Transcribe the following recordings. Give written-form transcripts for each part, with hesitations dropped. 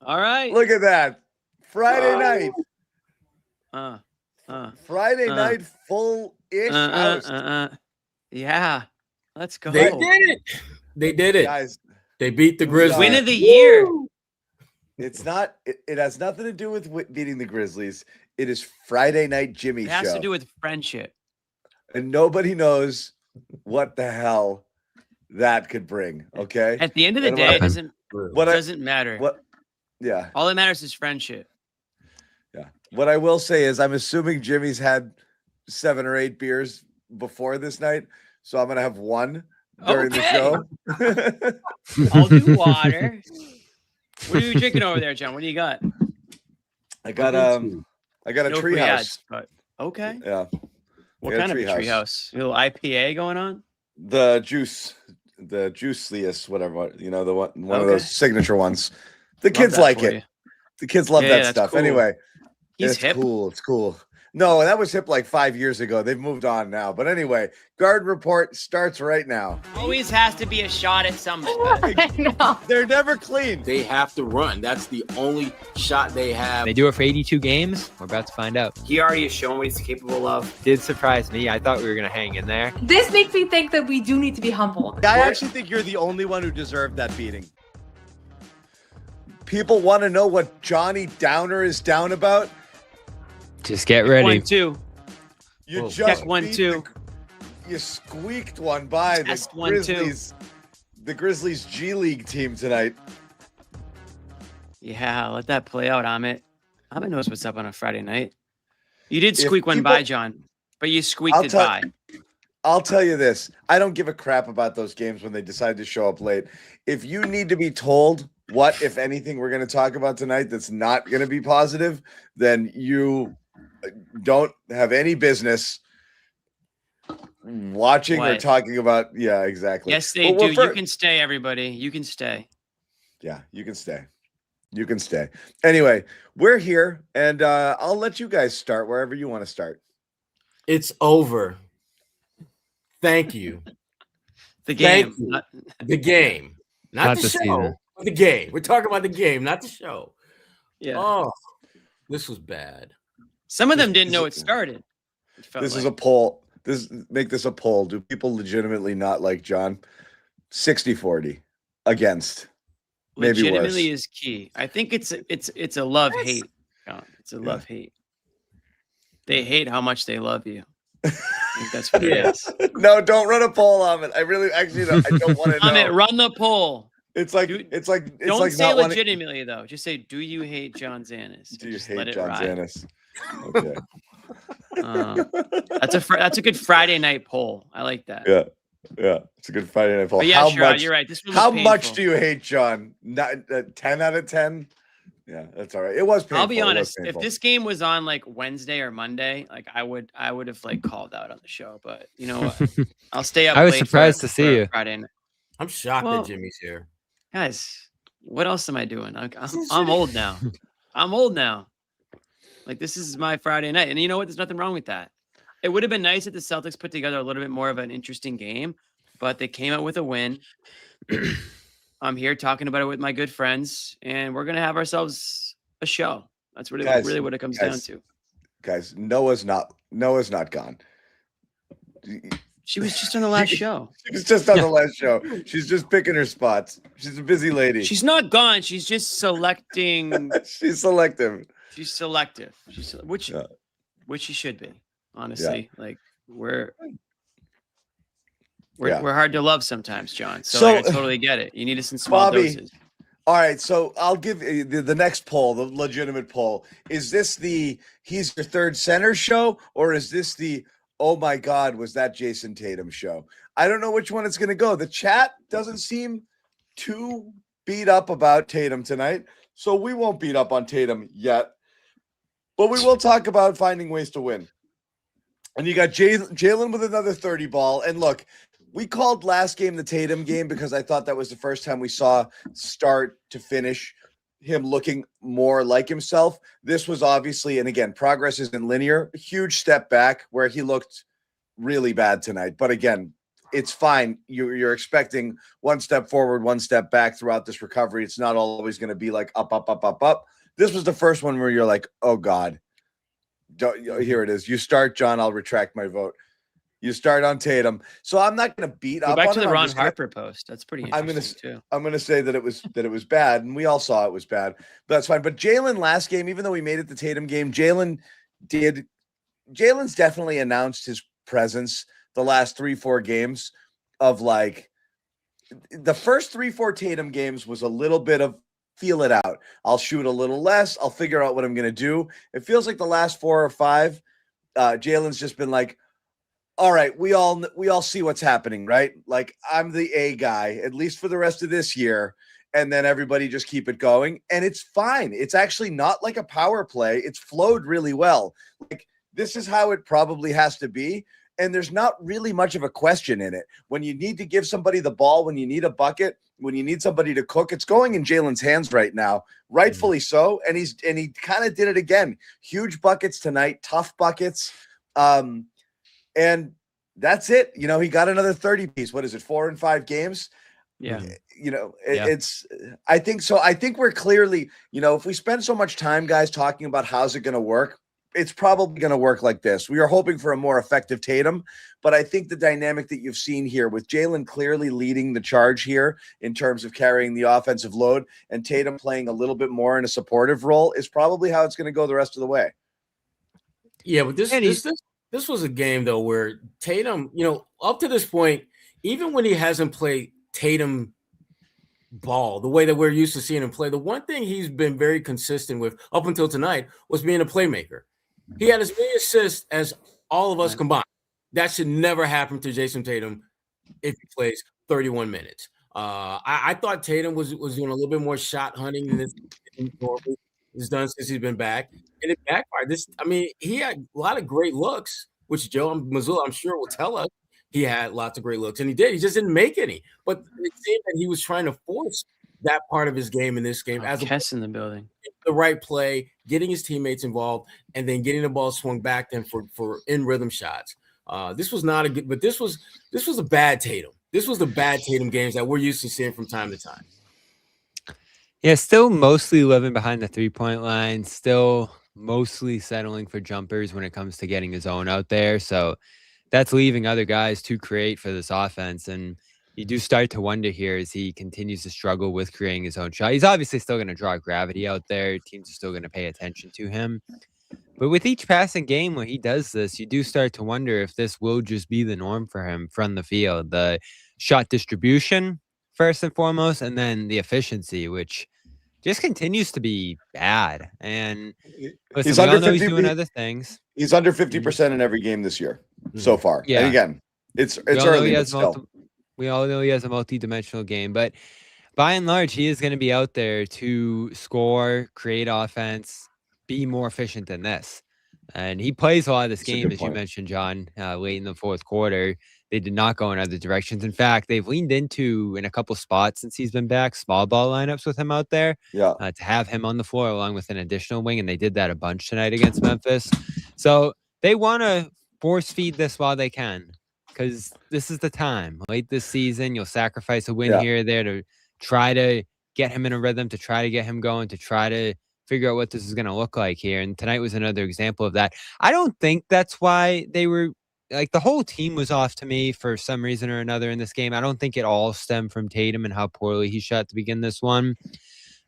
All right. Look at that. Friday night. Friday night full-ish house. Yeah. Let's go. They did it. Guys, they beat the Grizzlies. Win of the year. It's not. It has nothing to do with beating the Grizzlies. It is Friday night Jimmy It has show. to do with friendship. And nobody knows what the hell that could bring. Okay. At the end of the day, it doesn't matter. Yeah. All that matters is friendship. Yeah. What I will say is I'm assuming Jimmy's had 7 or 8 beers before this night. So I'm going to have one during the show. I'll do water. What are you drinking over there, John? What do you got? I got a treehouse. But okay. Yeah. What kind of a treehouse? A little IPA going on? The juiceliest, whatever, the one of those signature ones. The kids like it. The kids love that stuff. Cool. Anyway, it's hip. Cool. It's cool. No, that was hip like 5 years ago. They've moved on now. But anyway, Garden Report starts right now. Always has to be a shot at somebody. No. They're never clean. They have to run. That's the only shot they have. They do it for 82 games. We're about to find out. He already has shown what he's capable of. Did surprise me. I thought we were going to hang in there. This makes me think that we do need to be humble. I actually think you're the only one who deserved that beating. People want to know what Johnny Downer is down about. Just get ready. 1-2. You just 1-2. You squeaked one by the Grizzlies. The Grizzlies G League team tonight. Yeah, let that play out, Amit. Amit knows what's up on a Friday night. You did squeak one by, John, but you squeaked it by. I'll tell you this. I don't give a crap about those games when they decide to show up late. If you need to be told what, if anything, we're going to talk about tonight that's not going to be positive, then you don't have any business watching or talking about. Yeah, exactly. Yes, they do. You can stay, everybody. You can stay. Yeah, you can stay. You can stay. Anyway, we're here, and I'll let you guys start wherever you want to start. It's over. Thank you. The game. The game. Not the show. Season. The game. We're talking about the game, not the show. Yeah. Oh, this was bad. Some of them didn't know it started. This is a poll. Make this a poll. Do people legitimately not like John? 60-40 against. Maybe legitimately worse. Is key. I think it's a love-hate. It's a love-hate. They hate how much they love you. I think that's what it is. No, don't run a poll on it. I really actually don't want to know. Amit, run the poll. It's like don't say legitimately though. Just say, do you hate John Zannis? Do you hate John Zannis? Okay. That's a good Friday night poll. I like that. Yeah, it's a good Friday night poll. But yeah, Sherrod, you're right. This one was how painful. much do you hate John? Not 10 out of 10. Yeah, that's all right. It was painful. I'll be honest. If this game was on like Wednesday or Monday, like I would have like called out on the show. But you know what? I'll stay up. I was late surprised to see you Friday night. I'm shocked that Jimmy's here. Guys, what else am I doing? I'm old now. I'm old now. Like, this is my Friday night. And you know what? There's nothing wrong with that. It would have been nice if the Celtics put together a little bit more of an interesting game, but they came out with a win. I'm here talking about it with my good friends, and we're going to have ourselves a show. That's what really what it comes down to. Guys, Noah's not gone. She was just on the last show. She was just on the last show. She's just picking her spots. She's a busy lady. She's not gone. She's just selecting. She's selective. She's selective. Which she should be, honestly. Yeah. Like we're hard to love sometimes, John. So I totally get it. You need us in small doses. All right, so I'll give the next poll, the legitimate poll. Is this the he's your third center show, or is this the oh my God, was that Jason Tatum show? I don't know which one it's going to go. The chat doesn't seem too beat up about Tatum tonight, so we won't beat up on Tatum yet. But we will talk about finding ways to win. And you got Jaylen with another 30 ball. And look, we called last game the Tatum game because I thought that was the first time we saw start to finish him looking more like himself. This was obviously, and again, progress isn't linear. A huge step back where he looked really bad tonight. But again, it's fine. You're expecting one step forward, one step back throughout this recovery. It's not always going to be like up, up, up, up, up. This was the first one where you're like, oh God, here it is. You start, John. I'll retract my vote. You start on Tatum. So I'm not going to beat up back on to him. the Ron Harper post. That's pretty interesting too. I'm going to say that it was bad, and we all saw it was bad. But that's fine. But Jaylen last game, even though we made it the Tatum game, Jaylen's definitely announced his presence the last 3-4 games of like the first 3-4 Tatum games was a little bit of feel it out. I'll shoot a little less. I'll figure out what I'm going to do. It feels like the last 4 or 5, Jaylen's just been like, all right, we all see what's happening, right? Like I'm the A guy, at least for the rest of this year. And then everybody just keep it going. And it's fine. It's actually not like a power play. It's flowed really well. Like this is how it probably has to be. And there's not really much of a question in it. When you need to give somebody the ball, when you need a bucket, when you need somebody to cook, it's going in Jaylen's hands right now, rightfully so. And he kind of did it again. Huge buckets tonight, tough buckets. And that's it. You know, he got another 30 piece. What is it? 4 and 5 games. Yeah. You know, it's, I think so. I think we're clearly, you know, if we spend so much time, guys, talking about how's it going to work, it's probably going to work like this. We are hoping for a more effective Tatum, but I think the dynamic that you've seen here with Jaylen clearly leading the charge here in terms of carrying the offensive load and Tatum playing a little bit more in a supportive role is probably how it's going to go the rest of the way. Yeah, but this was a game though where Tatum, you know, up to this point, even when he hasn't played Tatum ball the way that we're used to seeing him play, the one thing he's been very consistent with up until tonight was being a playmaker. He had as many assists as all of us combined. That should never happen to Jason Tatum if he plays 31 minutes. I thought Tatum was doing a little bit more shot hunting than he's done since he's been back, and it backfired. He had a lot of great looks, which Joe Mazzulla, I'm sure, will tell us he had lots of great looks, and he did. He just didn't make any. But it seemed that he was trying to force that part of his game in this game as Kess in the building. The right play, getting his teammates involved, and then getting the ball swung back then for in rhythm shots. This was not a good, but this was a bad Tatum. This was the bad Tatum games that we're used to seeing from time to time. Yeah, still mostly living behind the 3-point line, still mostly settling for jumpers when it comes to getting his own out there. So that's leaving other guys to create for this offense. And you do start to wonder here as he continues to struggle with creating his own shot. He's obviously still going to draw gravity out there. Teams are still going to pay attention to him. But with each passing game where he does this, you do start to wonder if this will just be the norm for him from the field. The shot distribution, first and foremost, and then the efficiency, which just continues to be bad. And listen, he's under 50, he's doing other things. He's under 50% in every game this year so far. Yeah. And again, it's early, but still. We all know he has a multi-dimensional game, but by and large, he is going to be out there to score, create offense, be more efficient than this. And he plays a lot of this game, as you mentioned, John, late in the fourth quarter. They did not go in other directions. In fact, they've leaned into, in a couple spots since he's been back, small ball lineups with him out there to have him on the floor along with an additional wing. And they did that a bunch tonight against Memphis. So they want to force feed this while they can, because this is the time. Late this season, you'll sacrifice a win here or there to try to get him in a rhythm, to try to get him going, to try to figure out what this is going to look like here. And tonight was another example of that. I don't think that's why they were, like, the whole team was off to me for some reason or another in this game. I don't think it all stemmed from Tatum and how poorly he shot to begin this one.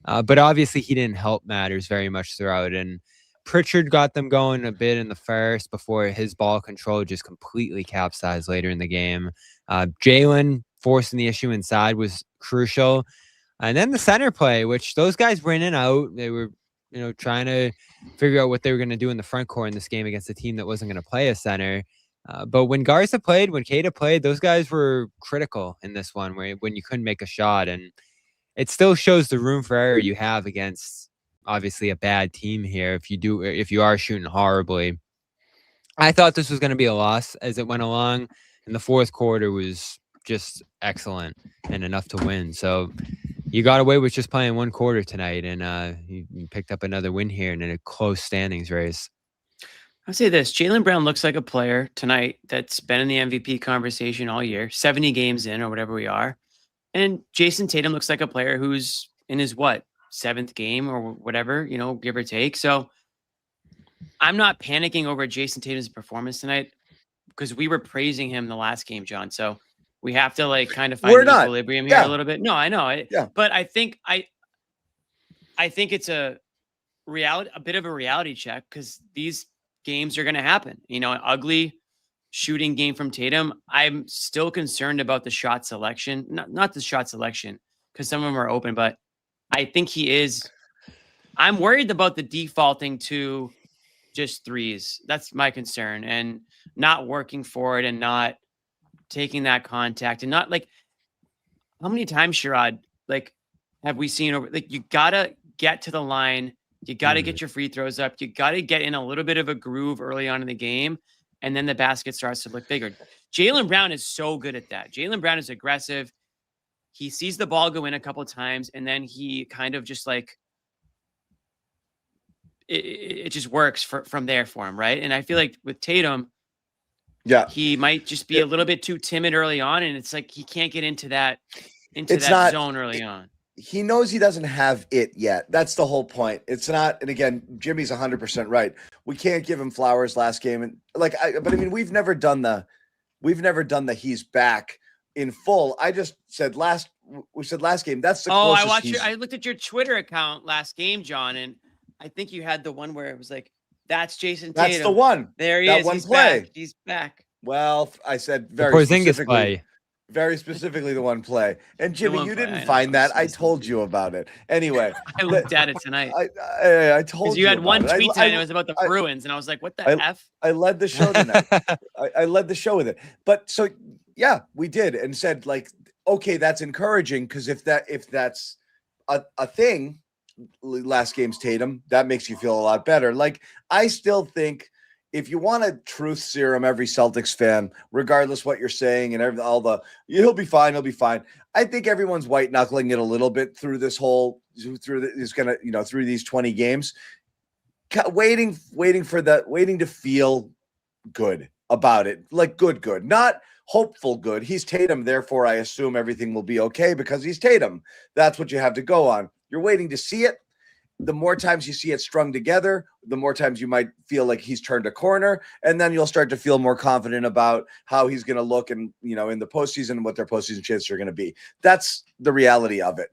But obviously he didn't help matters very much throughout. And Pritchard got them going a bit in the first before his ball control just completely capsized later in the game. Jaylen forcing the issue inside was crucial. And then the center play, which those guys were in and out. They were, trying to figure out what they were going to do in the front court in this game against a team that wasn't going to play a center. But when Garza played, when Keita played, those guys were critical in this one when you couldn't make a shot. And it still shows the room for error you have against obviously a bad team here. If you are shooting horribly, I thought this was going to be a loss as it went along, and the fourth quarter was just excellent and enough to win. So you got away with just playing one quarter tonight, and you picked up another win here in a close standings race. I'll say this. Jaylen Brown looks like a player tonight that's been in the MVP conversation all year, 70 games in or whatever we are. And Jason Tatum looks like a player who's in his, seventh game or whatever, give or take. So I'm not panicking over Jason Tatum's performance tonight because we were praising him the last game, John. So we have to kind of find the equilibrium here a little bit. No, I know. But I think it's a bit of a reality check because these games are going to happen. An ugly shooting game from Tatum. I'm still concerned about the shot selection, not the shot selection because some of them are open, but I think I'm worried about the defaulting to just threes. That's my concern, and not working for it and not taking that contact and not how many times, Sherrod, have we seen over, you gotta get to the line. You got to get your free throws up. You got to get in a little bit of a groove early on in the game, and then the basket starts to look bigger. Jaylen Brown is so good at that. Jaylen Brown is aggressive. He sees the ball go in a couple of times, and then he kind of just it just works from there for him, right? And I feel like with Tatum, he might just be a little bit too timid early on, and it's he can't get into that zone early on. He knows he doesn't have it yet. That's the whole point. It's not, and again, Jimmy's 100% right. We can't give him flowers last game, and but I mean, we've never done the he's back in full. I just said last game. That's the closest. I looked at your Twitter account last game, John, and I think you had the one where it was that's Jason Tatum. That's the one. There he is. He's back. He's back. Well, I said very specifically. Play. Very specifically the one play. And Jimmy, you didn't find that. I told you about it. Anyway. I looked at it tonight. I told you. You had one tweet tonight. It was about the Bruins. And I was like, what the F? I led the show tonight. I led the show with it. But so, yeah, we did. And said okay, that's encouraging. Because if that's a thing, last game's Tatum, that makes you feel a lot better. I still think, if you want a truth serum, every Celtics fan, regardless what you're saying and he'll be fine. He'll be fine. I think everyone's white knuckling it a little bit through these 20 games, waiting to feel good about it. Good, not hopeful good. He's Tatum. Therefore, I assume everything will be okay because he's Tatum. That's what you have to go on. You're waiting to see it. The more times you see it strung together, the more times you might feel like he's turned a corner, and then you'll start to feel more confident about how he's going to look and, in the postseason and what their postseason chances are going to be. That's the reality of it.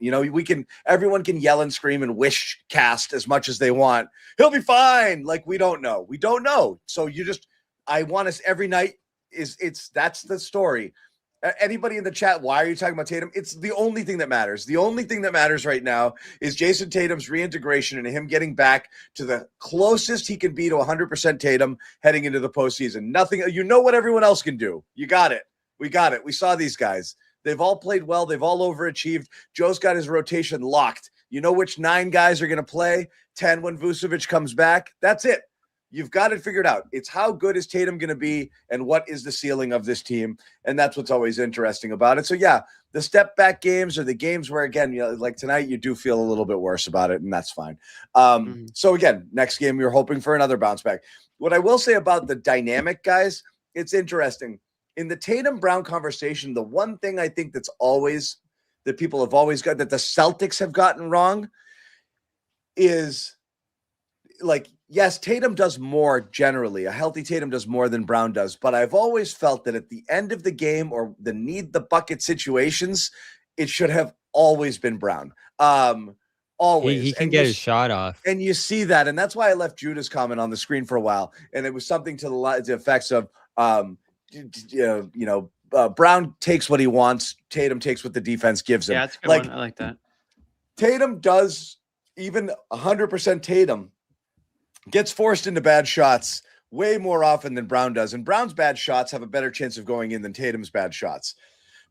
Everyone can yell and scream and wish cast as much as they want. He'll be fine. We don't know. We don't know. So I want us every night that's the story. Anybody in the chat, why are you talking about Tatum? It's the only thing that matters. The only thing that matters right now is Jason Tatum's reintegration and him getting back to the closest he can be to 100% Tatum heading into the postseason. Nothing, what everyone else can do. You got it. We got it. We saw these guys. They've all played well. They've all overachieved. Joe's got his rotation locked. You know which 9 guys are going to play? 10 when Vucevic comes back. That's it. You've got it figured out. It's how good is Tatum going to be and what is the ceiling of this team? And that's what's always interesting about it. So, yeah, the step back games are the games where, again, tonight you do feel a little bit worse about it, and that's fine. So, again, next game you're hoping for another bounce back. What I will say about the dynamic, guys, it's interesting. In the Tatum-Brown conversation, the one thing I think that people have always got, that the Celtics have gotten wrong is yes, Tatum does more generally. A healthy Tatum does more than Brown does. But I've always felt that at the end of the game or the need the bucket situations, it should have always been Brown. Always. He can get his shot off. And you see that. And that's why I left Judah's comment on the screen for a while. And it was something to the effects of, Brown takes what he wants. Tatum takes what the defense gives him. Yeah, that's a good one. I like that. Tatum does, even 100% Tatum, gets forced into bad shots way more often than Brown does. And Brown's bad shots have a better chance of going in than Tatum's bad shots.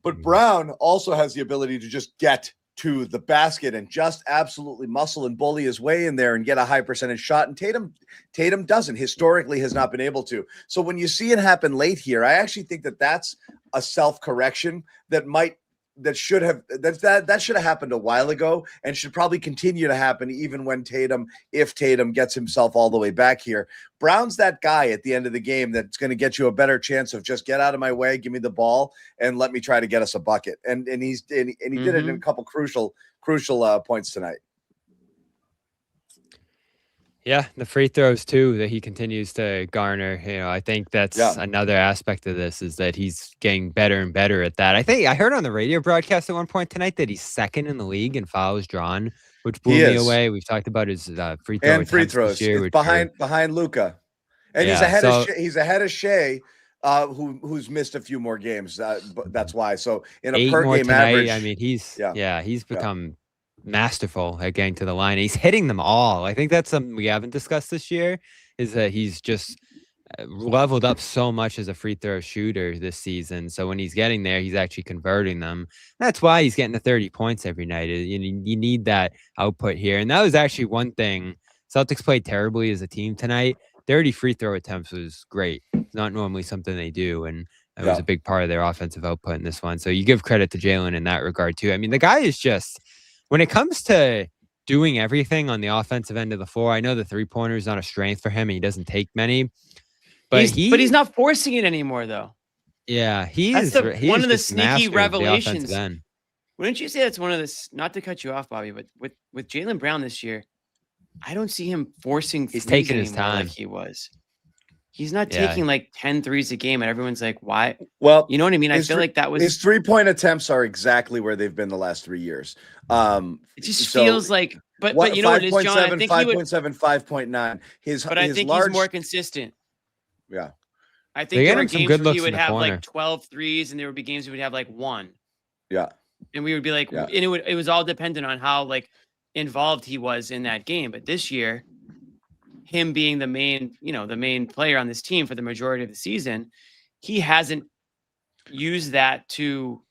But Brown also has the ability to just get to the basket and just absolutely muscle and bully his way in there and get a high percentage shot. And Tatum doesn't, historically has not been able to. So when you see it happen late here, I actually think that that's a self-correction that might that should have happened a while ago and should probably continue to happen even when if Tatum gets himself all the way back here. Brown's that guy at the end of the game that's going to get you a better chance of just get out of my way, give me the ball, and let me try to get us a bucket. And he did it in a couple crucial points tonight. Yeah, the free throws too that he continues to garner. I think that's another aspect of this is that he's getting better and better at that. I think I heard on the radio broadcast at one point tonight that he's second in the league in fouls drawn, which blew me away. We've talked about his free throws this year, behind Luka, and he's ahead of Shea, who's missed a few more games. That's why. So in a per game average, I mean, he's become masterful at getting to the line. He's hitting them all. I think that's something we haven't discussed this year, is that he's just leveled up so much as a free throw shooter this season. So when he's getting there, he's actually converting them. That's why he's getting the 30 points every night. You need that output here. And that was actually one thing. Celtics played terribly as a team tonight. 30 free throw attempts was great. It's not normally something they do. And that was a big part of their offensive output in this one. So you give credit to Jaylen in that regard too. I mean, the guy is just, when it comes to doing everything on the offensive end of the floor, I know the three-pointer is not a strength for him and he doesn't take many. But he's not forcing it anymore, though. Yeah, that's one of the sneaky revelations. Wouldn't you say that's one of the, not to cut you off, Bobby, but with Jaylen Brown this year, I don't see him forcing. He's taking his time. Like he was. He's not taking like 10 threes a game, and everyone's like, "Why?" Well, you know what I mean. I feel like that was his 3-point attempts are exactly where they've been the last 3 years. It just feels like, but you know what it is, John? I think 5.7, 5.9. But I think he's more consistent. Yeah, I think there were games where he would have like 12 threes, and there would be games he would have like 1. Yeah, and we would be like, and it was all dependent on how like involved he was in that game. But this year, him being the main player on this team for the majority of the season, he hasn't used that to,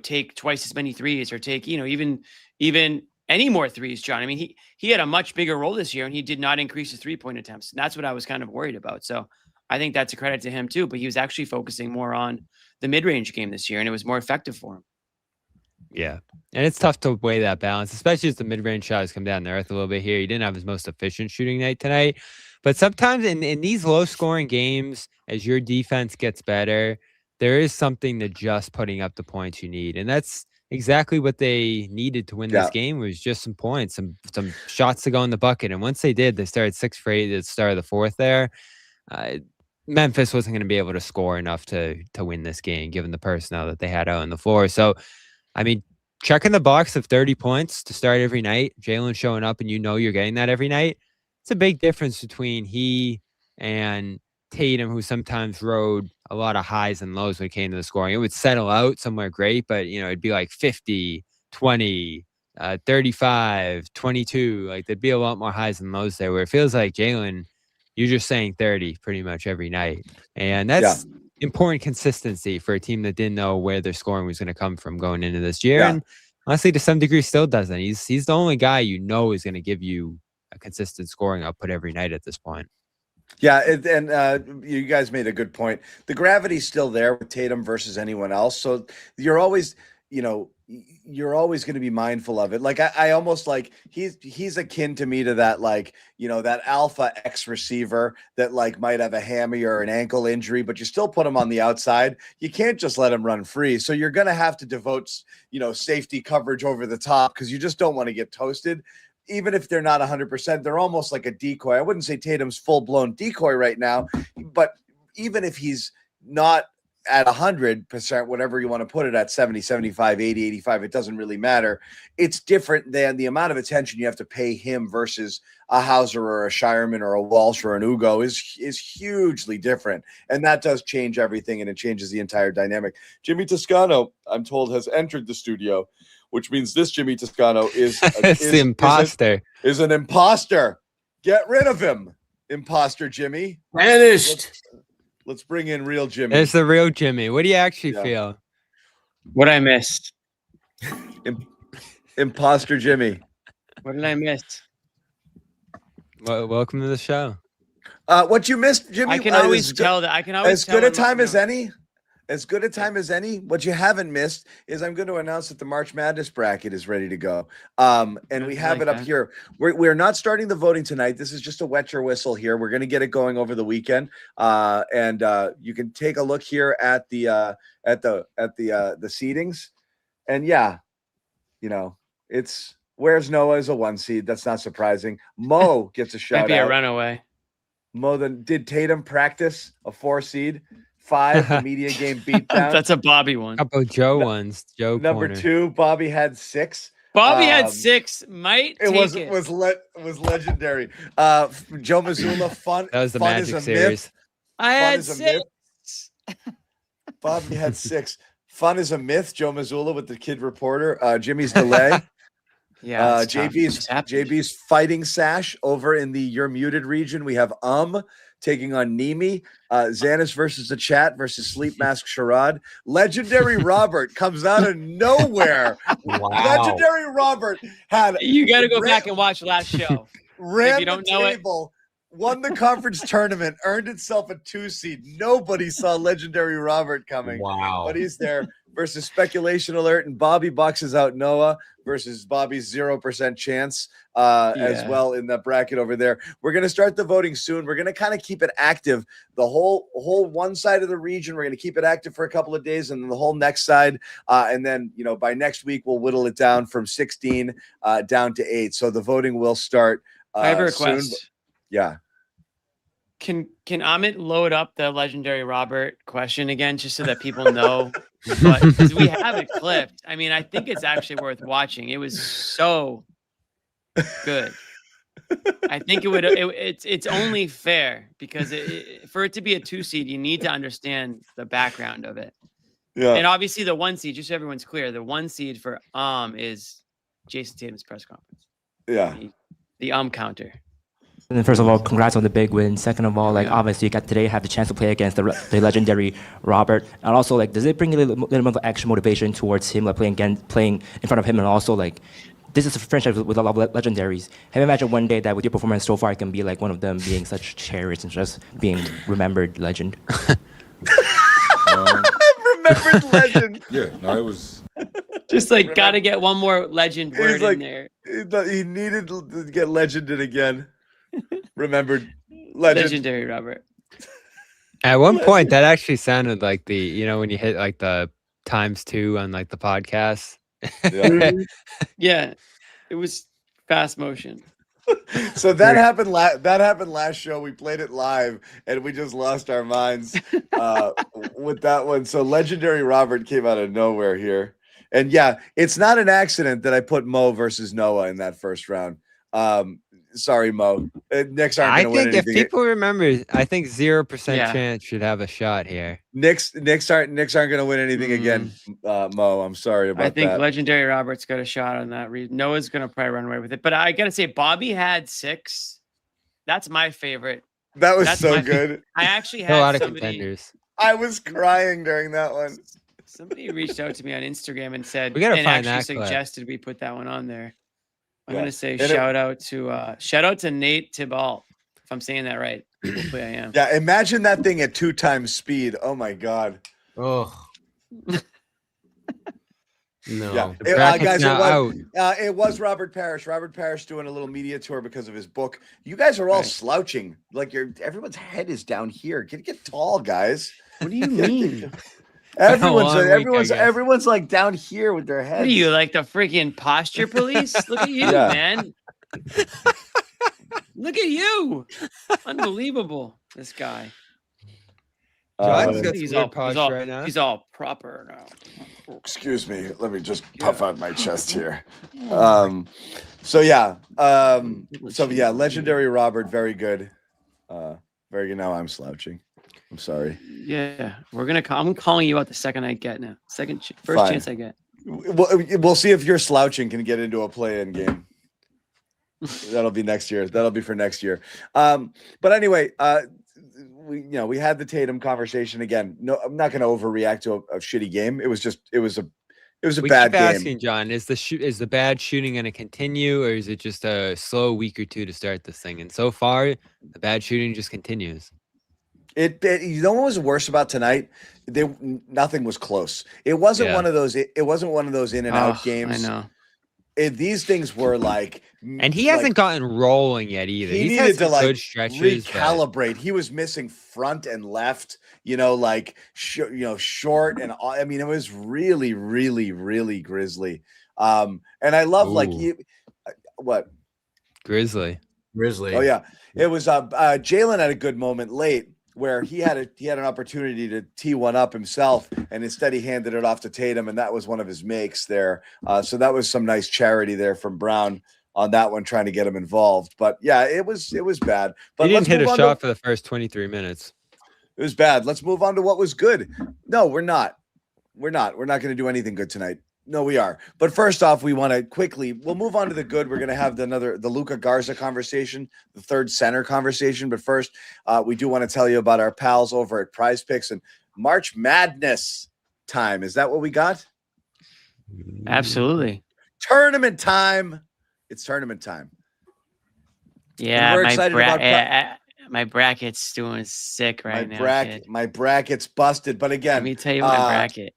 take twice as many threes or take, even any more threes, John. I mean, he had a much bigger role this year and he did not increase his 3-point attempts. And that's what I was kind of worried about. So I think that's a credit to him too, but he was actually focusing more on the mid-range game this year and it was more effective for him. Yeah. And it's tough to weigh that balance, especially as the mid-range shots come down to earth a little bit here. He didn't have his most efficient shooting night tonight. But sometimes in these low-scoring games, as your defense gets better, there is something to just putting up the points you need. And that's exactly what they needed to win this game, was just some points, some shots to go in the bucket. And once they did, they started 6 for 8 at the start of the fourth there. Memphis wasn't going to be able to score enough to win this game, given the personnel that they had out on the floor. So, I mean, checking the box of 30 points to start every night, Jaylen showing up and you're getting that every night, it's a big difference between he and Tatum, who sometimes rode a lot of highs and lows when it came to the scoring. It would settle out somewhere great, but, it'd be like 50, 20, 35, 22. Like, there'd be a lot more highs and lows there, where it feels like Jaylen, you're just saying 30 pretty much every night. And that's important consistency for a team that didn't know where their scoring was going to come from going into this year. And honestly, to some degree, still doesn't. He's the only guy is going to give you a consistent scoring output every night at this point. Yeah, and you guys made a good point. The gravity's still there with Tatum versus anyone else. So you're always, you're always going to be mindful of it. Like I almost like he's akin to me to that, like, that alpha X receiver that like might have a hammy or an ankle injury, but you still put him on the outside. You can't just let him run free. So you're going to have to devote, safety coverage over the top, because you just don't want to get toasted. Even if they're not 100%, they're almost like a decoy. I wouldn't say Tatum's full-blown decoy right now, but even if he's not at 100%, whatever you want to put it at, 70, 75, 80, 85, it doesn't really matter. It's different than the amount of attention you have to pay him versus a Hauser or a Shireman or a Walsh or an Ugo is hugely different. And that does change everything, and it changes the entire dynamic. Jimmy Toscano, I'm told, has entered the studio, which means this Jimmy Toscano is the imposter. Is an imposter. Get rid of him, imposter Jimmy. Vanished. Let's bring in real Jimmy. There's the real Jimmy. What do you actually feel? What I missed. Imposter Jimmy. What did I miss? Well, welcome to the show. What you missed, Jimmy? I can always tell that. I can always as good a time as any. as good a time as any. What you haven't missed is I'm going to announce that the March Madness bracket is ready to go. And we have it up here. We're not starting the voting tonight. This is just a wet your whistle here. We're going to get it going over the weekend. And you can take a look here at the seedings. And yeah, it's where's Noah is a 1 seed. That's not surprising. Mo gets a shout Might be out. a runaway. Mo, then did Tatum practice a 4 seed? 5, the media game beatdown. That's a Bobby one. Couple Joe ones. Joe Number corner. 2, Bobby had 6. Bobby had 6. Might take it. Was legendary. Joe Mazzulla, fun. That was the fun Magic is a series. myth. I Fun had is a 6. Bobby had 6. Fun is a myth. Joe Mazzulla with the kid reporter. Jimmy's delay. Yeah. It's tough. It's happening. JB's fighting sash over in the You're Muted region. We have taking on Nemi. Zannis versus the chat versus Sleep Mask Sherrod. Legendary Robert comes out of nowhere. Wow. Legendary Robert had. You got to go back and watch last show. Ran If you don't the know it. table, won the conference tournament, earned itself a 2 seed. Nobody saw Legendary Robert coming. Wow. But he's there versus Speculation Alert, and Bobby boxes out Noah versus Bobby's 0% chance as well in that bracket over there. We're going to start the voting soon. We're going to kind of keep it active. The whole one side of the region, we're going to keep it active for a couple of days, and then the whole next side. And then, by next week, we'll whittle it down from 16 down to 8. So the voting will start I have a request. soon. Yeah. Can Amit load up the Legendary Robert question again, just so that people know? Because we have it clipped. I mean, I think it's actually worth watching. It was so good. I think it's only fair because for it to be a 2 seed, you need to understand the background of it. Yeah. And obviously the 1 seed, just so everyone's clear, the 1 seed for is Jason Tatum's press conference. Yeah. The counter. And then first of all, congrats on the big win. Second of all, obviously you got today have the chance to play against the legendary Robert. And also, does it bring a little bit of extra motivation towards him, playing in front of him? And also, this is a friendship with a lot of legendaries. Have you imagined one day that with your performance so far, it can be like one of them being such cherished and just being remembered legend? Remembered legend. Yeah, no, it was just got to get one more legend word in there. He needed to get legended again. Remembered legend. Legendary Robert. At one point, that actually sounded like the, when you hit the ×2 on the podcast. Yeah. Yeah, it was fast motion. So that happened. That happened last show. We played it live, and we just lost our minds with that one. So Legendary Robert came out of nowhere here, and yeah, it's not an accident that I put Mo versus Noah in that first round. Sorry, Mo. Knicks aren't going to win anything. I think if people remember, I think 0% chance should have a shot here. Knicks aren't going to win anything again, Mo. I'm sorry about that. I think Legendary Robert's got a shot on that. Noah's going to probably run away with it. But I got to say, Bobby had 6. That's my favorite. That's so good. I actually had a lot of contenders. I was crying during that one. Somebody reached out to me on Instagram and said, we gotta and find actually that suggested we put that one on there. I'm going to say And shout out to Nate Tibalt, if I'm saying that right. Hopefully I am. Yeah, imagine that thing at 2 times speed. Oh my God. Oh. No. Yeah. Guys, it was Robert Parrish. Robert Parrish doing a little media tour because of his book. You guys are all slouching. Everyone's head is down here. Get tall, guys. What do you mean? Everyone's down here with their heads. What are you, the freaking posture police? Look at you, man. Look at you. Unbelievable, this guy. He's all proper now. Excuse me. Let me just puff out my chest here. Legendary Robert, very good. Very good. Now I'm slouching. I'm sorry. Yeah, I'm calling you out the second I get now. First chance I get. We'll see if your slouching can get into a play-in game. That'll be next year. That'll be for next year. But anyway, we had the Tatum conversation again. No, I'm not going to overreact to a shitty game. It was a bad game. Asking, John, is the bad shooting going to continue, or is it just a slow week or two to start this thing? And so far, the bad shooting just continues. You know what was worse about tonight? Nothing was close. It wasn't Yeah. one of those. It wasn't one of those in and out I games. know. These things were like, And he hasn't gotten rolling yet either. He He's needed had to some like good stretches. But recalibrate. He was missing front and left. Like short and I mean, it was really, really, really grisly. And I love Ooh. what Grizzly. Oh yeah, it was. Jaylen had a good moment late where he had an opportunity to tee one up himself, and instead he handed it off to Tatum, and that was one of his makes there. So that was some nice charity there from Brown on that one, trying to get him involved. But yeah, it was bad. But he didn't hit a move on shot for the first 23 minutes. It was bad. Let's move on to what was good. No, we're not. We're not going to do anything good tonight. No, we are. But first off, we want to we'll move on to the good. We're going to have the Luka Garza conversation, the third center conversation. But first, we do want to tell you about our pals over at Prize Picks and March Madness time. Is that what we got? Absolutely. Tournament time. It's tournament time. Yeah, we're excited about my bracket's doing sick right now. My bracket's busted. But again, let me tell you my bracket.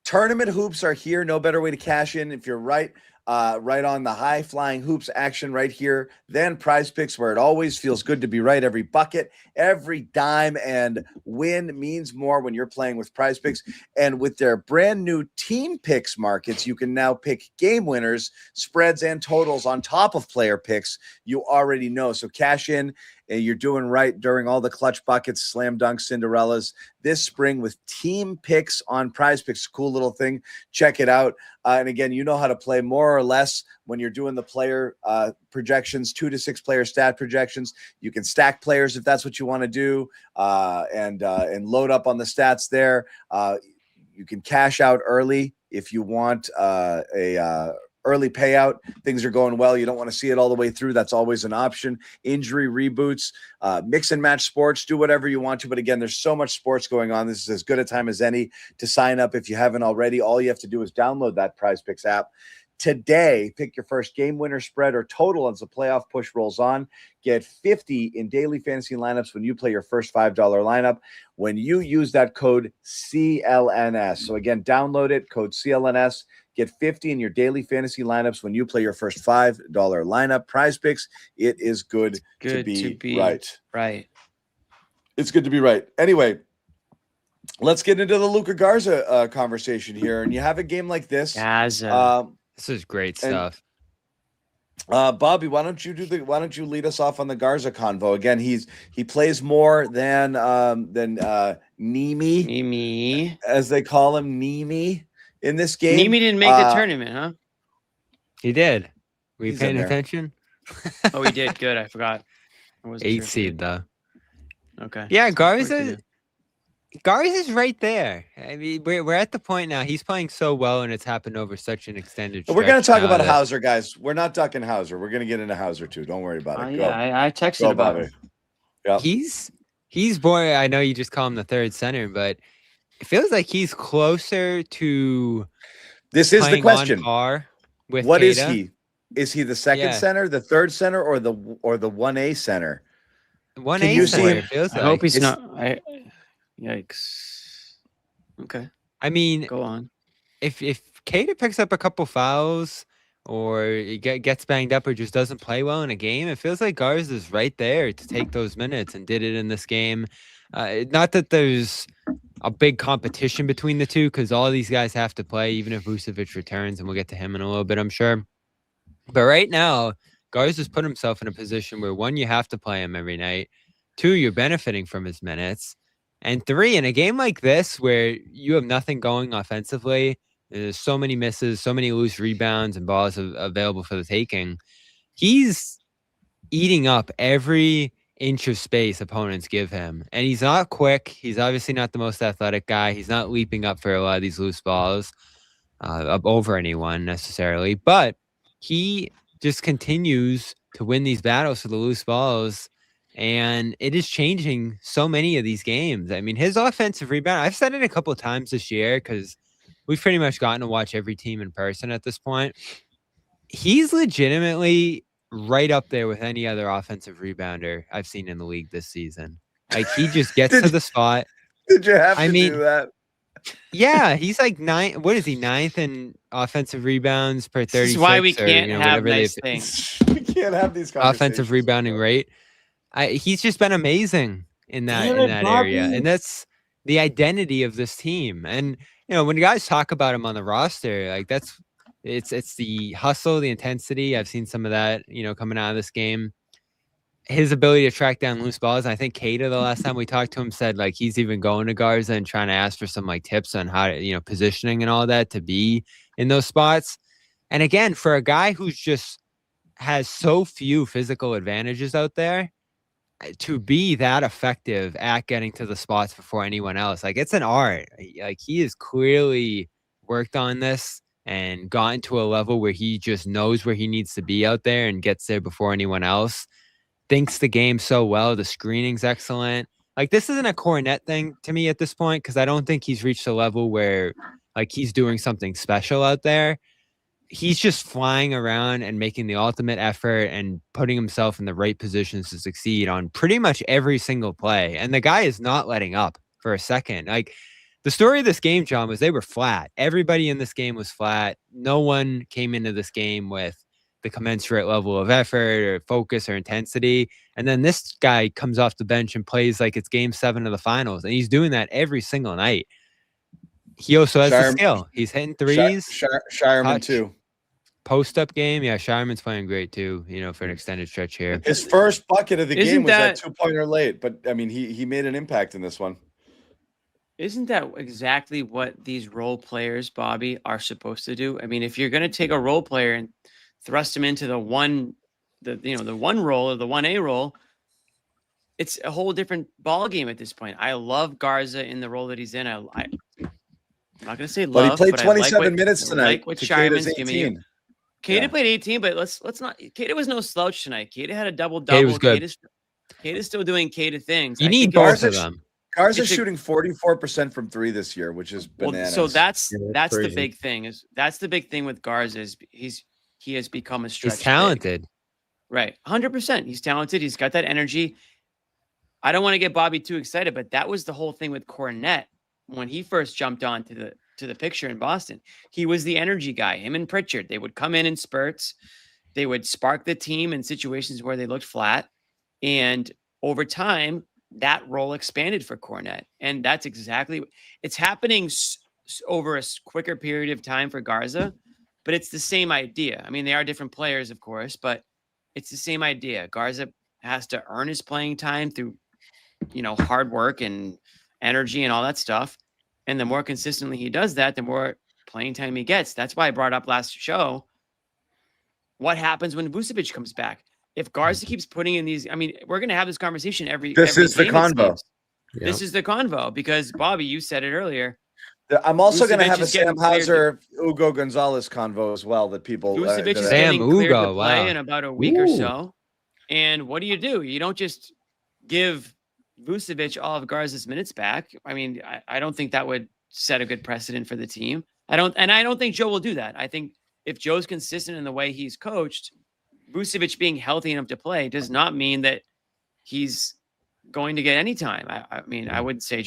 Tournament hoops are here. No better way to cash in if you're right on the high flying hoops action right here. Then Prize Picks, where it always feels good to be right. Every bucket, every dime, and win means more when you're playing with Prize Picks. And with their brand new team picks markets, you can now pick game winners, spreads, and totals on top of player picks you already know. So cash in. You're doing right during all the clutch buckets, slam dunks, Cinderellas this spring with team picks on Prize Picks. Cool little thing. Check it out. And again, you know how to play more or less when you're doing the player projections, 2 to 6 player stat projections. You can stack players if that's what you want to do, and load up on the stats there. You can cash out early if you want early payout. Things are going well. You don't want to see it all the way through. That's always an option. Injury reboots, mix and match sports, do whatever you want to. But again, there's so much sports going on. This is as good a time as any to sign up. If you haven't already, all you have to do is download that Prize Picks app today. Pick your first game winner, spread, or total as the playoff push rolls on. Get 50 in daily fantasy lineups when you play your first $5 lineup when you use that code CLNS. So again, download it, code CLNS. Get 50 in your daily fantasy lineups when you play your first $5 lineup. Prize Picks, it is good to be right. Right. It's good to be right. Anyway, let's get into the Luka Garza conversation here. And you have a game like this. Garza. This is great stuff. Bobby, why don't you lead us off on the Garza convo? Again, he plays more than Nimi, as they call him, Nimi. In this game, Nimi didn't make the tournament, huh? He did. Were you He's paying in there. attention? Oh, he did. Good. I forgot. I wasn't 8 sure. seed though. Okay. Yeah, Garza's Garza's right there. I mean, we're at the point now. He's playing so well, and it's happened over such an extended. We're going to talk about that... Hauser, guys. We're not ducking Hauser. We're going to get into Hauser too. Don't worry about it. Yeah, I texted about Bobby. it. Yep. He's boy. I know you just call him the third center, but it feels like he's closer to. This is the question. On par with what Kata. is he? Is he the second center, the third center, or the 1A center? 1A center. It feels like. I hope he's not. Yikes. Okay. I mean, go on. If Kata picks up a couple fouls or gets banged up or just doesn't play well in a game, it feels like Garza's right there to take those minutes and did it in this game. Not that there's a big competition between the two because all these guys have to play, even if Vucevic returns, and we'll get to him in a little bit, I'm sure. But right now, Garza's put himself in a position where, 1, you have to play him every night. 2, you're benefiting from his minutes. And 3, in a game like this where you have nothing going offensively, there's so many misses, so many loose rebounds and balls available for the taking, he's eating up every inch of space opponents give him. And he's not quick. He's obviously not the most athletic guy. He's not leaping up for a lot of these loose balls up over anyone necessarily. But he just continues to win these battles for the loose balls. And it is changing so many of these games. I mean, his offensive rebound, I've said it a couple of times this year because we've pretty much gotten to watch every team in person at this point. He's legitimately right up there with any other offensive rebounder I've seen in the league this season. Like he just gets to the spot. Did you have I to mean, do that? Yeah, he's like what is he, ninth in offensive rebounds per This 36 is why we or can't have whatever nice they've things. We can't have these conversations. offensive rebounding rate. He's just been amazing in that Damn it, area. Bobby. And that's the identity of this team. And when guys talk about him on the roster, like it's the hustle, the intensity. I've seen some of that, coming out of this game. His ability to track down loose balls. I think Keita, the last time we talked to him, said like he's even going to Garza and trying to ask for some like tips on how to, positioning and all that to be in those spots. And again, for a guy who's just has so few physical advantages out there, to be that effective at getting to the spots before anyone else, like it's an art. Like he has clearly worked on this and gotten to a level where he just knows where he needs to be out there and gets there before anyone else. Thinks the game so well. The screening's excellent. Like this isn't a Cornet thing to me at this point, because I don't think he's reached a level where like he's doing something special out there. He's just flying around and making the ultimate effort and putting himself in the right positions to succeed on pretty much every single play. And the guy is not letting up for a second. Like the story of this game, John, was they were flat. Everybody in this game was flat. No one came into this game with the commensurate level of effort or focus or intensity. And then this guy comes off the bench and plays like it's game 7 of the finals. And he's doing that every single night. He also has the skill. He's hitting threes. Shireman too. Post-up game. Yeah, Shireman's playing great too, for an extended stretch here. His first bucket of the Isn't game was that- that 2-pointer late, but I mean, he made an impact in this one. Isn't that exactly what these role players, Bobby, are supposed to do? I mean, if you're going to take a role player and thrust him into the one role or the 1A role, it's a whole different ball game at this point. I love Garza in the role that he's in. I'm not going to say love, But he played I like 27 minutes I tonight. like what to Shireman's Keita's giving you. 18. Keita Yeah. played 18, but let's not. Keita was no slouch tonight. Keita had a double Keita double. was good. Keita's still doing Keita things. You I need think both Garza- of them. Garza's It's a- shooting 44% from 3 this year, which is bananas. So that's the crazy. big thing. That's the big thing with Garza is he has become a stretch. He's big. talented. Right. 100%. He's talented. He's got that energy. I don't want to get Bobby too excited, but that was the whole thing with Cornet when he first jumped on to the picture in Boston. He was the energy guy. Him and Pritchard, they would come in spurts. They would spark the team in situations where they looked flat. And over time, that role expanded for Cornet. And that's exactly it's happening over a quicker period of time for Garza, but it's the same idea. I mean, they are different players, of course, but it's the same idea. Garza has to earn his playing time through, hard work and energy and all that stuff. And the more consistently he does that, the more playing time he gets. That's why I brought up last show. What happens when Vucevic comes back? If Garza keeps putting in these, I mean, we're going to have this conversation every. This every is the game, it convo. seems. This is the convo because Bobby, you said it earlier. I'm also going to Vucevic have a is getting Sam Hauser, Ugo Gonzalez convo as well that people. Vucevic is Sam getting cleared Ugo, to play wow. in about a week or so. And what do? You don't just give Vucevic all of Garza's minutes back. I mean, I don't think that would set a good precedent for the team. I don't think Joe will do that. I think if Joe's consistent in the way he's coached, Vucevic being healthy enough to play does not mean that he's going to get any time. I mean, I would say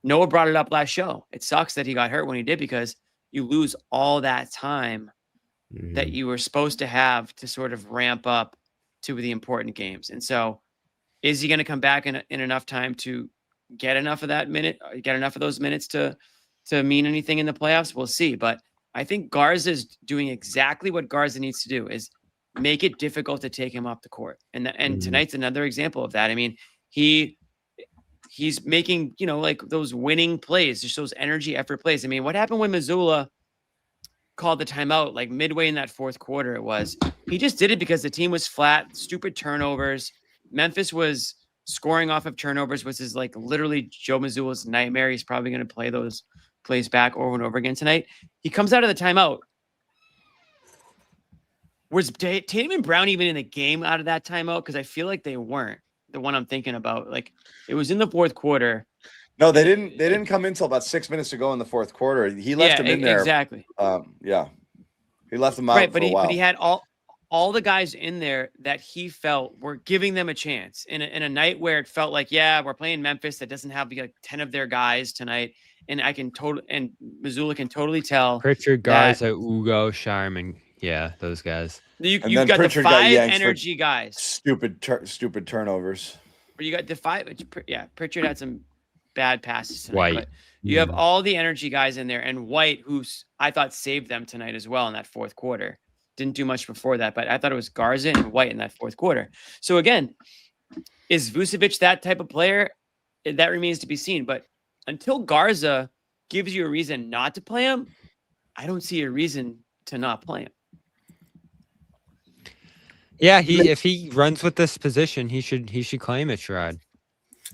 Noah brought it up last show. It sucks that he got hurt when he did because you lose all that time that you were supposed to have to sort of ramp up to the important games. And so is he going to come back in enough time to get enough of those minutes to mean anything in the playoffs? We'll see. But I think Garza is doing exactly what Garza needs to do is make it difficult to take him off the court. And tonight's another example of that. I mean, he's making, like those winning plays, just those energy effort plays. I mean, what happened when Missoula called the timeout, like midway in that fourth quarter? He just did it because the team was flat, stupid turnovers. Memphis was scoring off of turnovers, which is like literally Joe Missoula's nightmare. He's probably going to play those plays back over and over again tonight. He comes out of the timeout. Was Tatum and Brown even in the game out of that timeout? Because I feel like they weren't. The one I'm thinking about, like it was in the fourth quarter. No, they didn't. They didn't come in until about 6 minutes to go in the fourth quarter. He left him in there. Exactly. Yeah, he left him out Right, for a while. but he had all all the guys in there that he felt were giving them a chance in a night where it felt like, yeah, we're playing Memphis that doesn't have like 10 of their guys tonight. And and Missoula can totally tell Pritchard, that Garza, Ugo, Sharman. Yeah, those guys. you've then got Pritchard the got 5 yanked for energy guys. stupid turnovers. Or you got the 5. Yeah, Pritchard had some bad passes tonight. White. But you have all the energy guys in there, and White, who's I thought saved them tonight as well in that fourth quarter. Didn't do much before that, but I thought it was Garza and White in that fourth quarter. So again, is Vucevic that type of player? That remains to be seen. But until Garza gives you a reason not to play him, I don't see a reason to not play him. Yeah, if he runs with this position, he should claim it, Sherrod.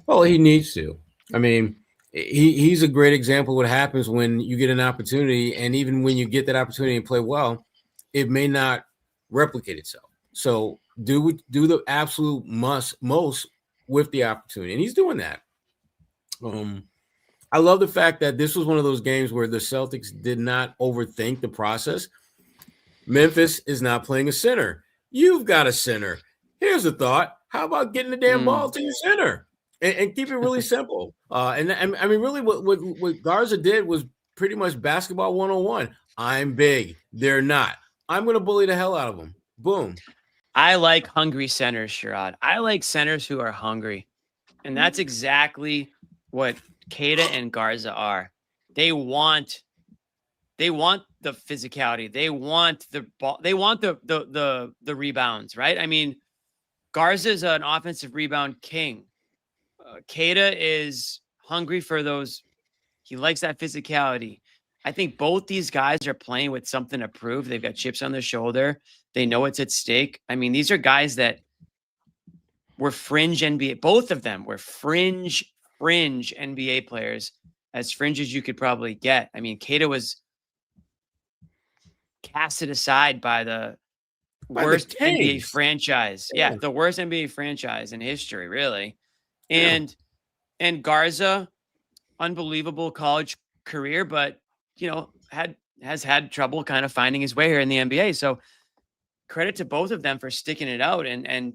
Well, he needs to. I mean, he's a great example of what happens when you get an opportunity, and even when you get that opportunity and play well, it may not replicate itself. So do the absolute most with the opportunity, and he's doing that. I love the fact that this was one of those games where the Celtics did not overthink the process. Memphis is not playing a center. You've got a center. Here's a thought. How about getting the damn ball to your center and keep it really simple? And I mean, really what Garza did was pretty much basketball 101. I'm big. They're not. I'm going to bully the hell out of them. Boom. I like hungry centers, Sherrod. I like centers who are hungry. And that's exactly what Queta and Garza are. They want the physicality. They want the ball. They want the rebounds, right? I mean, Garza is an offensive rebound king. Queta is hungry for those. He likes that physicality. I think both these guys are playing with something to prove. They've got chips on their shoulder. They know it's at stake. I mean, these are guys that were fringe NBA. Both of them were fringe NBA players, as fringe as you could probably get. I mean, Queta was casted aside by the worst NBA franchise. Yeah, the worst NBA franchise in history, really. And Garza, unbelievable college career, but has had trouble kind of finding his way here in the NBA. So credit to both of them for sticking it out, and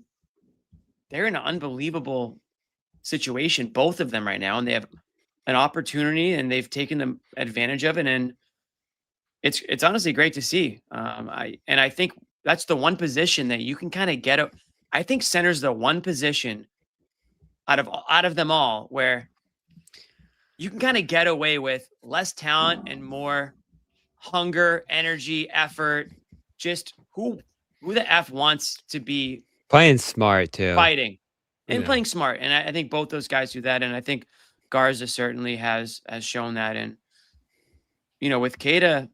they're in an unbelievable situation, both of them right now, and they have an opportunity and they've taken the advantage of it, and it's honestly great to see. I think that's the one position that you can kind of get. I think center's the one position out of them all where you can kind of get away with less talent and more hunger, energy, effort. Just who the F wants to be playing smart too, fighting and playing smart. And I think both those guys do that. And I think Garza certainly has shown that. And, with Queta,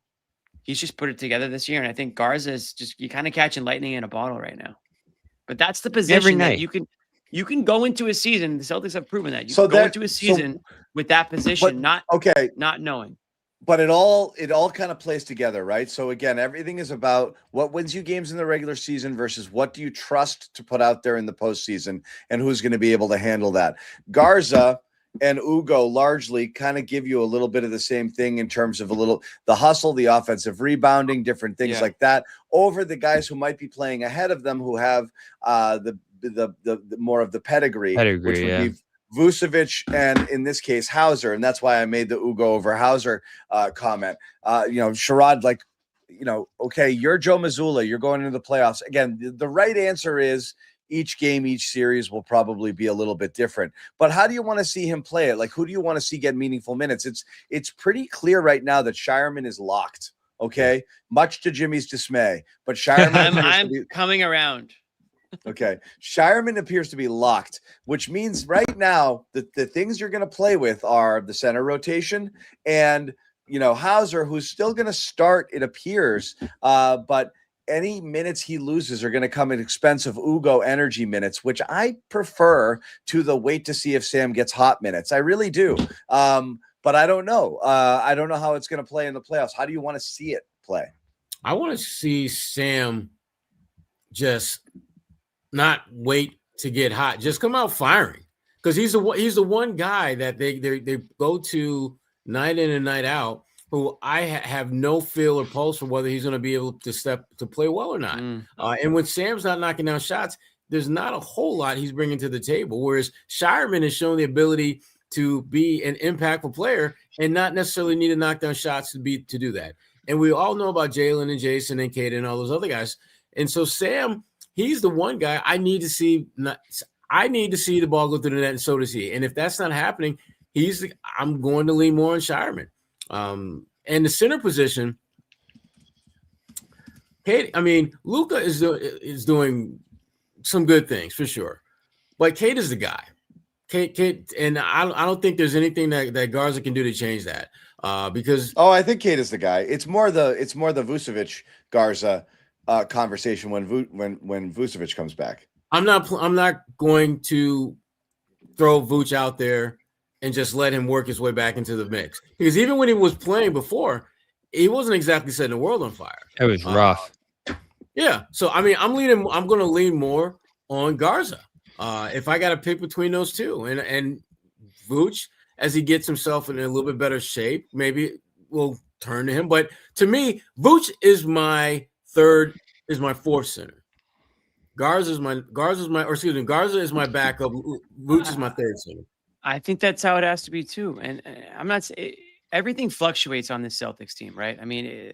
he's just put it together this year. And I think Garza is you kind of catching lightning in a bottle right now. But that's the position that you can go into a season. The Celtics have proven that you can go into a season with that position, not knowing. But it all kind of plays together, right? So again, everything is about what wins you games in the regular season versus what do you trust to put out there in the postseason, and who's going to be able to handle that. Garza and Ugo largely kind of give you a little bit of the same thing in terms of the hustle, the offensive rebounding, different things like that, over the guys who might be playing ahead of them who have the more of the pedigree, which would be Vucevic and in this case Hauser, and that's why I made the Ugo over Hauser comment. Sherrod, okay, you're Joe Mazzulla, you're going into the playoffs again. The right answer is each game, each series will probably be a little bit different. But how do you want to see him play it? Like, who do you want to see get meaningful minutes? It's pretty clear right now that Shireman is locked. Okay, much to Jimmy's dismay, but Shireman. I'm coming around. Okay. Shireman appears to be locked, which means right now the things you're going to play with are the center rotation and, Hauser, who's still going to start, it appears. But any minutes he loses are going to come at expense of Ugo energy minutes, which I prefer to the wait to see if Sam gets hot minutes. I really do. But I don't know. I don't know how it's going to play in the playoffs. How do you want to see it play? I want to see Sam just not wait to get hot, just come out firing, because he's the one guy that they go to night in and night out. who I have no feel or pulse for whether he's going to be able to play well or not. And when Sam's not knocking down shots, there's not a whole lot he's bringing to the table. Whereas Shireman has shown the ability to be an impactful player and not necessarily need to knock down shots to do that. And we all know about Jaylen and Jason and Kate and all those other guys. And so Sam, he's the one guy I need to see. I need to see the ball go through the net, and so does he. And if that's not happening, I'm going to lean more on Shireman. And the center position, Kate, I mean, Luka is doing some good things for sure, but Kate is the guy. Kate, and I don't think there's anything that Garza can do to change that. Because I think Kate is the guy. It's more the Vucevic Garza conversation when Vucevic comes back. I'm not going to throw Vooch out there and just let him work his way back into the mix, because even when he was playing before, he wasn't exactly setting the world on fire. It was rough. Yeah. So I mean, I'm going to lean more on Garza. If I got to pick between those two, and Vooch, as he gets himself in a little bit better shape, maybe we'll turn to him. But to me, Vooch is my fourth center. Garza is my backup. Vooch is my third center. I think that's how it has to be too. And I'm not saying everything fluctuates on this Celtics team, right? I mean,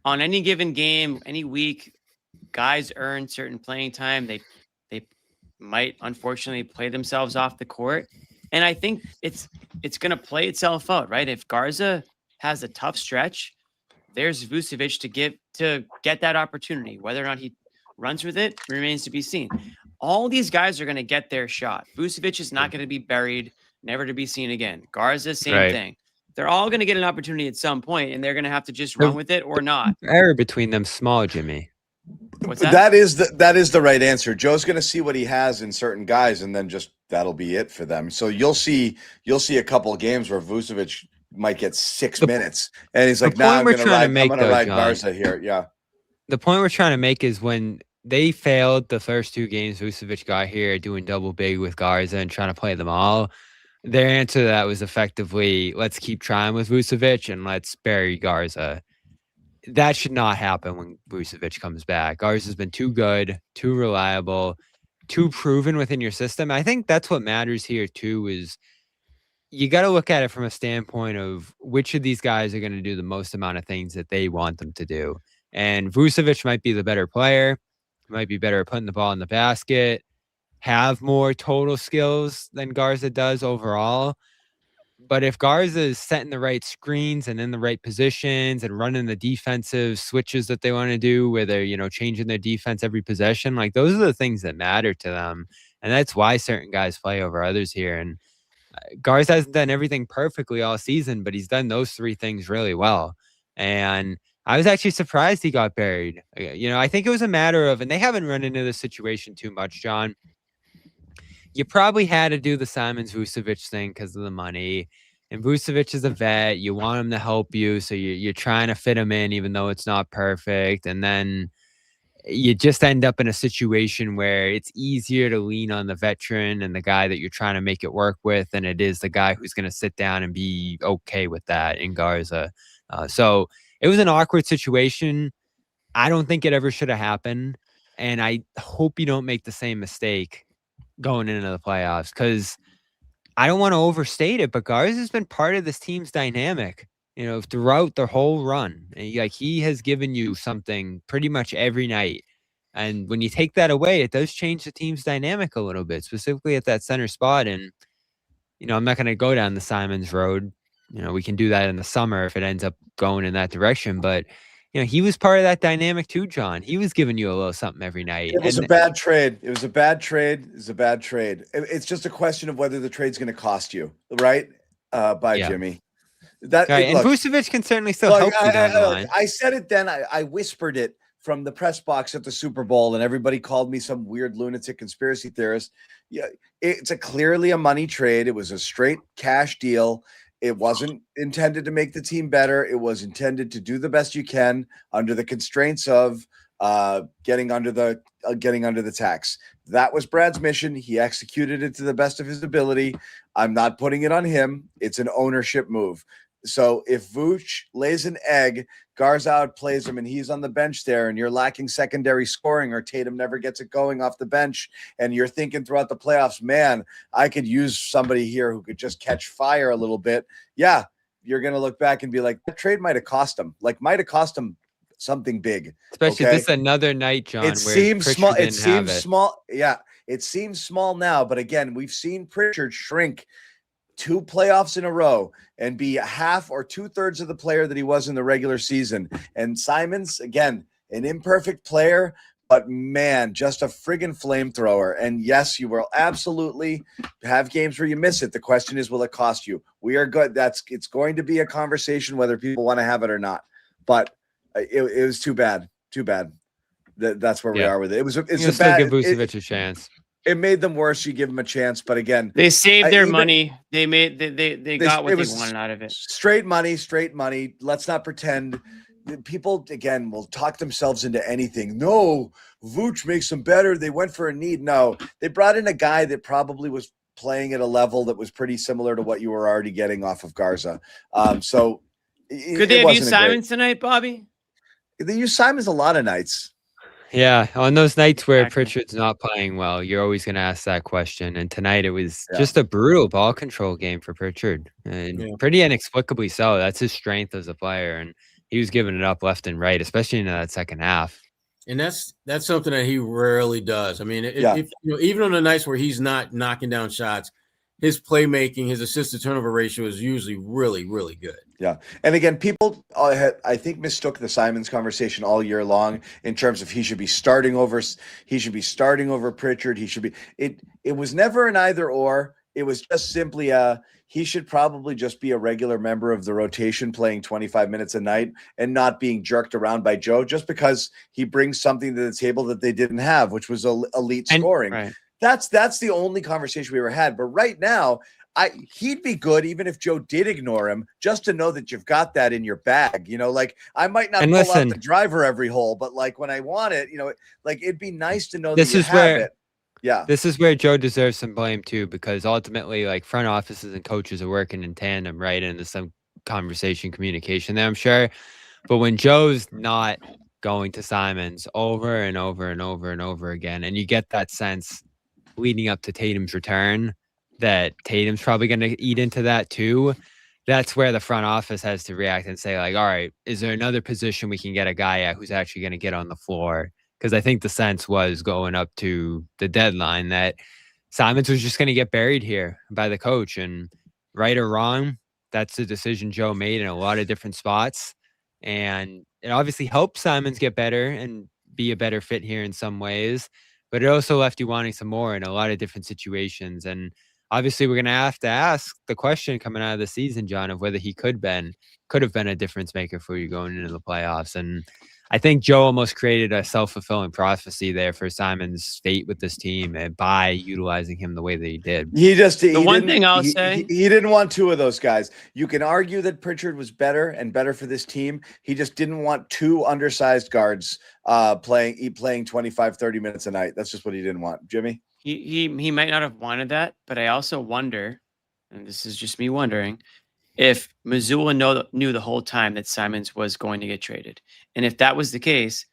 on any given game, any week, guys earn certain playing time. They might unfortunately play themselves off the court. And I think it's going to play itself out, right? If Garza has a tough stretch, there's Vucevic to get that opportunity. Whether or not he runs with it remains to be seen. All these guys are going to get their shot. Vucevic is not going to be buried, never to be seen again. Garza, same thing. They're all going to get an opportunity at some point, and they're going to have to just run with it or not. Error between them, small, Jimmy. What's that? That is the right answer. Joe's going to see what he has in certain guys, and then just that'll be it for them. So you'll see a couple of games where Vucevic might get 6 minutes, and he's like, "Nah, I'm going to ride Garza here." Yeah. The point we're trying to make is when they failed the first two games, Vucevic got here doing double big with Garza and trying to play them all. Their answer to that was effectively, let's keep trying with Vucevic and let's bury Garza. That should not happen when Vucevic comes back. Garza's been too good, too reliable, too proven within your system. I think that's what matters here too, is you got to look at it from a standpoint of which of these guys are going to do the most amount of things that they want them to do. And Vucevic might be the better player, might be better at putting the ball in the basket, have more total skills than Garza does overall. But if Garza is setting the right screens and in the right positions and running the defensive switches that they want to do, where they're, changing their defense every possession, like those are the things that matter to them. And that's why certain guys play over others here. And Garza hasn't done everything perfectly all season, but he's done those three things really well. And I was actually surprised he got buried. I think it was a matter of, and they haven't run into this situation too much, John. You probably had to do the Simons Vucevic thing because of the money. And Vucevic is a vet. You want him to help you. So you're trying to fit him in, even though it's not perfect. And then you just end up in a situation where it's easier to lean on the veteran and the guy that you're trying to make it work with than it is the guy who's going to sit down and be okay with that in Garza. So it was an awkward situation. I don't think it ever should have happened. And I hope you don't make the same mistake going into the playoffs, because I don't want to overstate it, but Garza has been part of this team's dynamic, throughout the whole run. And he has given you something pretty much every night. And when you take that away, it does change the team's dynamic a little bit, specifically at that center spot. And, I'm not going to go down the Simons road. We can do that in the summer if it ends up going in that direction. But, he was part of that dynamic too, John. He was giving you a little something every night. It was a bad trade. It's just a question of whether the trade's going to cost you, right? Jimmy. And Vucevic can certainly still help you down the line. I said it then. I whispered it from the press box at the Super Bowl, and everybody called me some weird lunatic conspiracy theorist. Yeah, it's clearly a money trade. It was a straight cash deal. It wasn't intended to make the team better. It was intended to do the best you can under the constraints of getting under the tax. That was Brad's mission. He executed it to the best of his ability. I'm not putting it on him. It's an ownership move. So if Vooch lays an egg, Garza outplays him, and he's on the bench there, and you're lacking secondary scoring, or Tatum never gets it going off the bench, and you're thinking throughout the playoffs, man, I could use somebody here who could just catch fire a little bit. Yeah, you're going to look back and be like, that trade might have cost him. Might have cost him something big. Especially okay? this another night, John. It seems small. It seems it. small. Yeah, it seems small now, but again, we've seen Pritchard shrink 2 playoffs in a row and be half or 2/3 of the player that he was in the regular season. And Simons, again, an imperfect player, but man, just a friggin' flamethrower. And yes, you will absolutely have games where you miss it. The question is, will it cost you? We are good. It's going to be a conversation whether people want to have it or not. But it was too bad. Too bad. That's where we are with it. It's a bad. Give Vucevic a chance. It made them worse. You give them a chance, but again, they saved their money. They got what they wanted out of it. Straight money. Let's not pretend. People again will talk themselves into anything. No, Vooch makes them better. They went for a need. No, they brought in a guy that probably was playing at a level that was pretty similar to what you were already getting off of Garza. So could they have used Simons tonight, Bobby? They use Simons a lot of nights. Yeah, on those nights where Pritchard's not playing well, you're always going to ask that question. And tonight it was just a brutal ball control game for Pritchard, and pretty inexplicably so. That's his strength as a player, and he was giving it up left and right, especially in that second half. And that's something that he rarely does. I mean, if even on the nights where he's not knocking down shots, his playmaking, his assist to turnover ratio is usually really, really good. Yeah. And again, people, I think, mistook the Simons conversation all year long in terms of he should be starting over Pritchard. It was never an either or. It was just simply he should probably just be a regular member of the rotation playing 25 minutes a night and not being jerked around by Joe just because he brings something to the table that they didn't have, which was elite scoring. Right. That's the only conversation we ever had. But right now, he'd be good even if Joe did ignore him, just to know that you've got that in your bag. I might not pull out the driver every hole, but when I want it, it'd be nice to know that you have it. Yeah. This is where Joe deserves some blame too, because ultimately front offices and coaches are working in tandem, right? And there's some communication there, I'm sure. But when Joe's not going to Simons over and over and over and over again, and you get that sense leading up to Tatum's return that Tatum's probably going to eat into that too, that's where the front office has to react and say, all right, is there another position we can get a guy at who's actually going to get on the floor? Because I think the sense was going up to the deadline that Simons was just going to get buried here by the coach. And right or wrong, that's the decision Joe made in a lot of different spots. And it obviously helped Simons get better and be a better fit here in some ways. But it also left you wanting some more in a lot of different situations. And obviously, we're going to have to ask the question coming out of the season, John, of whether he could have been a difference maker for you going into the playoffs. And I think Joe almost created a self-fulfilling prophecy there for Simon's fate with this team by utilizing him the way that he did. He didn't want 2 of those guys. You can argue that Pritchard was better for this team. He just didn't want 2 undersized guards playing 25, 30 minutes a night. That's just what he didn't want. Jimmy? He might not have wanted that, but I also wonder, and this is just me wondering, if Mazzulla knew the whole time that Simons was going to get traded. And if that was the case,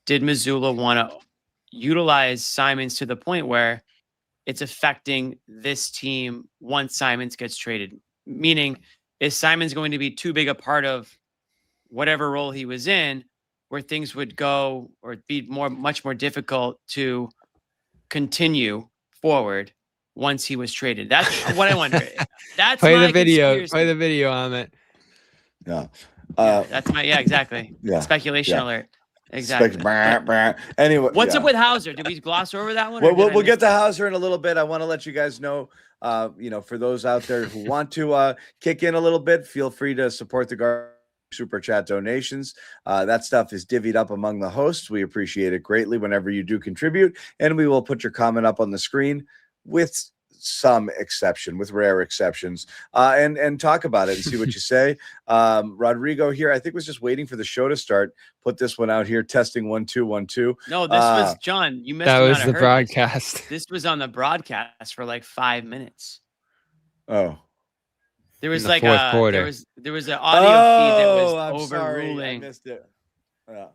did Mazzulla want to utilize Simons to the point where it's affecting this team once Simons gets traded? Meaning, is Simons going to be too big a part of whatever role he was in, where things would go or be much more difficult to continue forward once he was traded? That's what I wonder. That's play the video on it. Yeah. That's exactly. Yeah. Speculation alert. Exactly. Anyway, what's up with Hauser? Did we gloss over that one? We'll get to Hauser in a little bit. I want to let you guys know, for those out there who want to kick in a little bit, feel free to support the Garden Super Chat donations. That stuff is divvied up among the hosts. We appreciate it greatly whenever you do contribute, and we will put your comment up on the screen with some exception, with rare exceptions, and talk about it and see what you say. Rodrigo here, I think, was just waiting for the show to start. Put this one out here. Testing 1 2 1 2. No, this was John. You missed. That was the broadcast. This was on the broadcast for 5 minutes. Oh. There was the like fourth there quarter. was an audio feed that was I'm sorry, I overruling missed it. Yeah.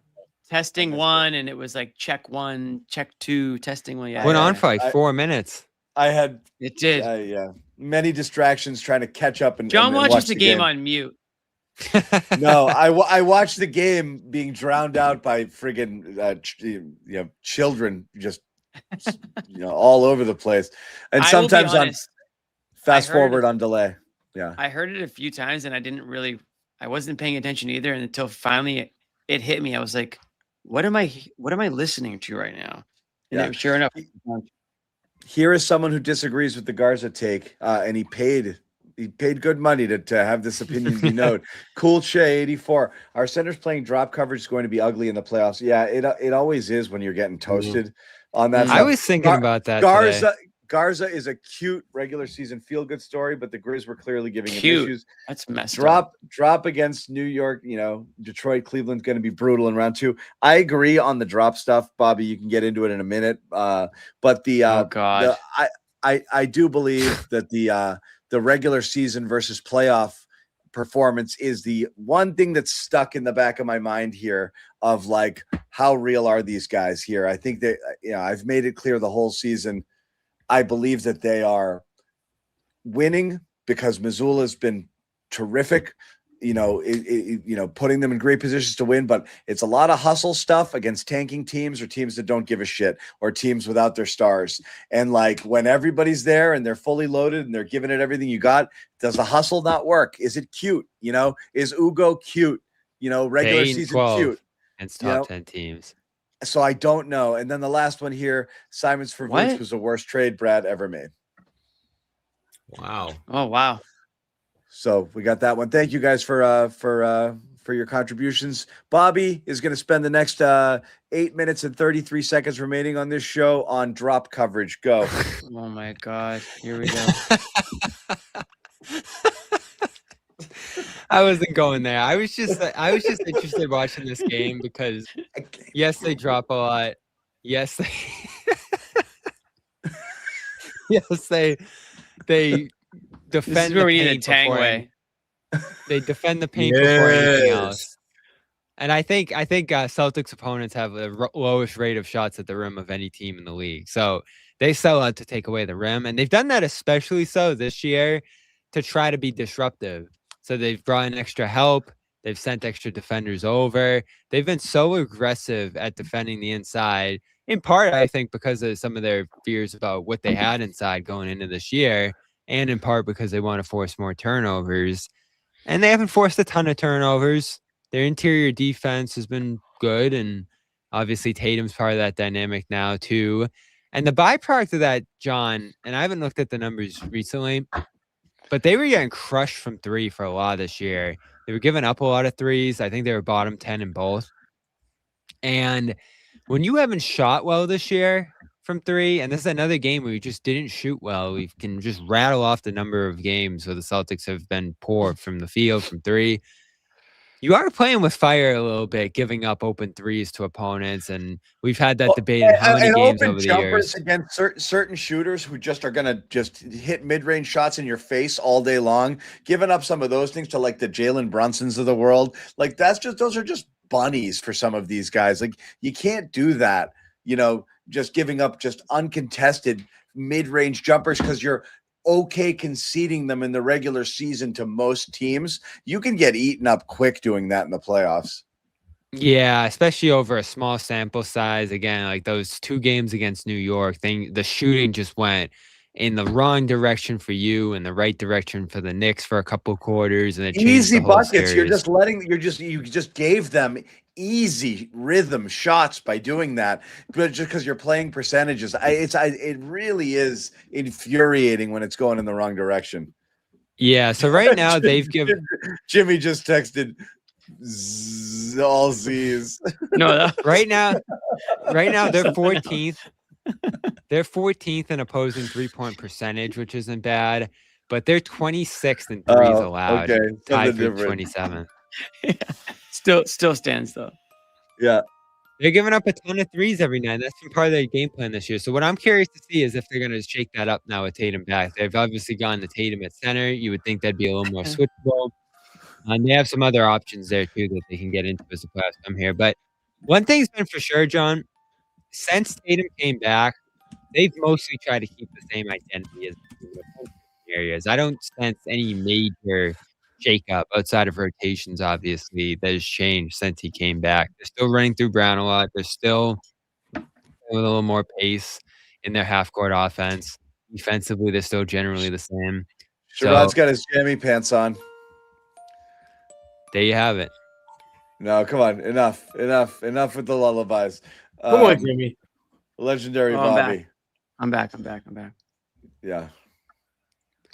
testing missed it. 1, and it was like check 1, check 2, testing 1. Yeah, Went yeah, on yeah. for like I- 4 minutes. I had It did. yeah, many distractions trying to catch up and John and watches watch the game on mute. No, I watched the game being drowned out by friggin' children just all over the place, and I will be sometimes on honest, fast I heard- forward on delay. Yeah, I heard it a few times, and I wasn't paying attention either, and until finally it hit me. I was like, what am I listening to right now? And Yeah. sure enough, here is someone who disagrees with the Garza take, and he paid good money to have this opinion be known. Cool Shay 84. Our center's playing drop coverage is going to be ugly in the playoffs. Yeah, it always is when you're getting toasted on that. Mm. I stuff. was thinking about that today. Garza is a cute regular season feel good story, but the Grizz were clearly giving him Cute. issues. that's messed up. Drop against New York, Detroit, Cleveland's going to be brutal in round 2. I agree on the drop stuff, Bobby. You can get into it in a minute. But the Oh God. I do believe that the regular season versus playoff performance is the one thing that's stuck in the back of my mind here of like, how real are these guys here? I think that, I've made it clear the whole season. I believe that they are winning because Missoula's been terrific, putting them in great positions to win, but it's a lot of hustle stuff against tanking teams or teams that don't give a shit or teams without their stars. And like when everybody's there and they're fully loaded and they're giving it everything you got, does the hustle not work? Is it cute? Is Ugo cute? Regular season 12 cute. against top 10 teams. So I don't know. And then the last one here, Simons for Vooch What? was the worst trade Brad ever made. Wow. Oh wow. So we got that one. Thank you guys for your contributions. Bobby is going to spend the next 8 minutes and 33 seconds remaining on this show on drop coverage. Go. Oh my God. Here we go. I wasn't going there. I was just interested watching this game because yes, they drop a lot. Yes, they This is defend where the we need a paint before Tangway. they defend the paint before anything Yes. else. And I think Celtics opponents have the lowest rate of shots at the rim of any team in the league. So they sell out to take away the rim, and they've done that especially so this year to try to be disruptive. So they've brought in extra help. They've sent extra defenders over. They've been so aggressive at defending the inside, in part, I think, because of some of their fears about what they had inside going into this year, and in part because they want to force more turnovers. And they haven't forced a ton of turnovers. Their interior defense has been good, and obviously Tatum's part of that dynamic now too. And the byproduct of that, John, and I haven't looked at the numbers recently, but they were getting crushed from 3 for a lot this year. They were giving up a lot of threes. I think they were bottom 10 in both. And when you haven't shot well this year from 3, and this is another game where you just didn't shoot well, we can just rattle off the number of games where the Celtics have been poor from the field from 3. You are playing with fire a little bit, giving up open threes to opponents, and we've had that debate in how many games open over the jumpers years. against certain shooters who just are going to just hit mid-range shots in your face all day long, giving up some of those things to like the Jaylen Brunsons of the world. Like those are just bunnies for some of these guys. Like you can't do that, just giving up just uncontested mid-range jumpers because you're okay conceding them in the regular season to most teams. You can get eaten up quick doing that in the playoffs. Yeah, especially over a small sample size. Again, like those 2 games against New York, the shooting just went in the wrong direction for you and the right direction for the Knicks for a couple quarters, and it changed Easy the whole buckets. series. You just gave them easy rhythm shots by doing that, but just because you're playing percentages, it really is infuriating when it's going in the wrong direction. Yeah. So right now they've given Jimmy just texted all Z's. No, right now they're 14th. They're 14th in opposing 3-point percentage, which isn't bad, but they're 26th in threes allowed, tied for 27th. still stands though. Yeah. They're giving up a ton of threes every night. That's been part of their game plan this year. So what I'm curious to see is if they're going to shake that up now with Tatum back. They've obviously gone to Tatum at center. You would think that'd be a little more switchable. And they have some other options there too that they can get into as the playoffs come here. But one thing's been for sure, John, since Tatum came back, they've mostly tried to keep the same identity as areas. I don't sense any major shakeup outside of rotations, obviously, that has changed since he came back. They're still running through Brown a lot. They're still a little more pace in their half-court offense. Defensively, they're still generally the same. Sherrod's got his jammy pants on. There you have it. No, come on. Enough with the lullabies. Come on, Jimmy. Legendary Oh, Bobby. I'm back. Yeah.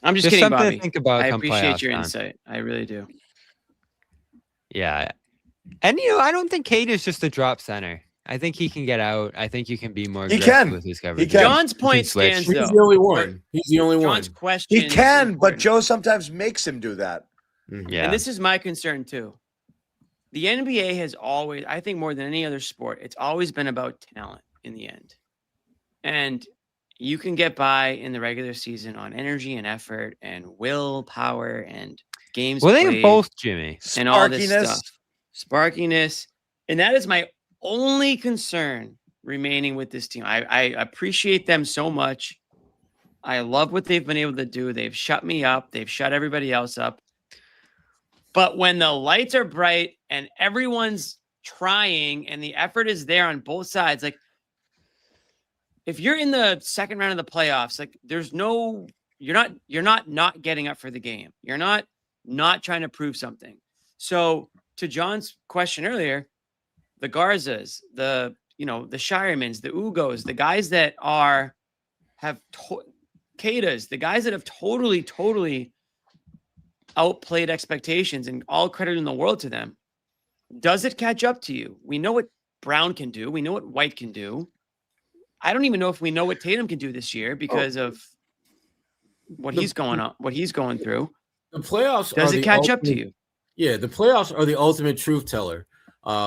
I'm just Just kidding, something to Bobby. think about I come appreciate playoff your time. insight. I really do. Yeah. And, I don't think Cade is just a drop center. I think he can get out. I think you can be more He aggressive can. with his coverage. can. John's point switch. stands, He's though. the only one. He's the only one. John's question. He is can, but important. Joe sometimes makes him do that. Yeah. And this is my concern too. The NBA has always, I think more than any other sport, it's always been about talent in the end. And you can get by in the regular season on energy and effort and willpower and games Well, they have played both, Jimmy. and all this Sparkiness. stuff. Sparkiness. And that is my only concern remaining with this team. I appreciate them so much. I love what they've been able to do. They've shut me up. They've shut everybody else up. But when the lights are bright and everyone's trying and the effort is there on both sides, like if you're in the second round of the playoffs, like you're not getting up for the game. You're not trying to prove something. So to John's question earlier, the Garzas, the Shiremans, the Ugos, the guys that Kadas, the guys that have totally outplayed expectations, and all credit in the world to them. Does it catch up to you? We know what Brown can do. We know what White can do. I don't even know if we know what Tatum can do this year because of what he's going through. The playoffs Does it catch up to you? Yeah, the playoffs are the ultimate truth teller.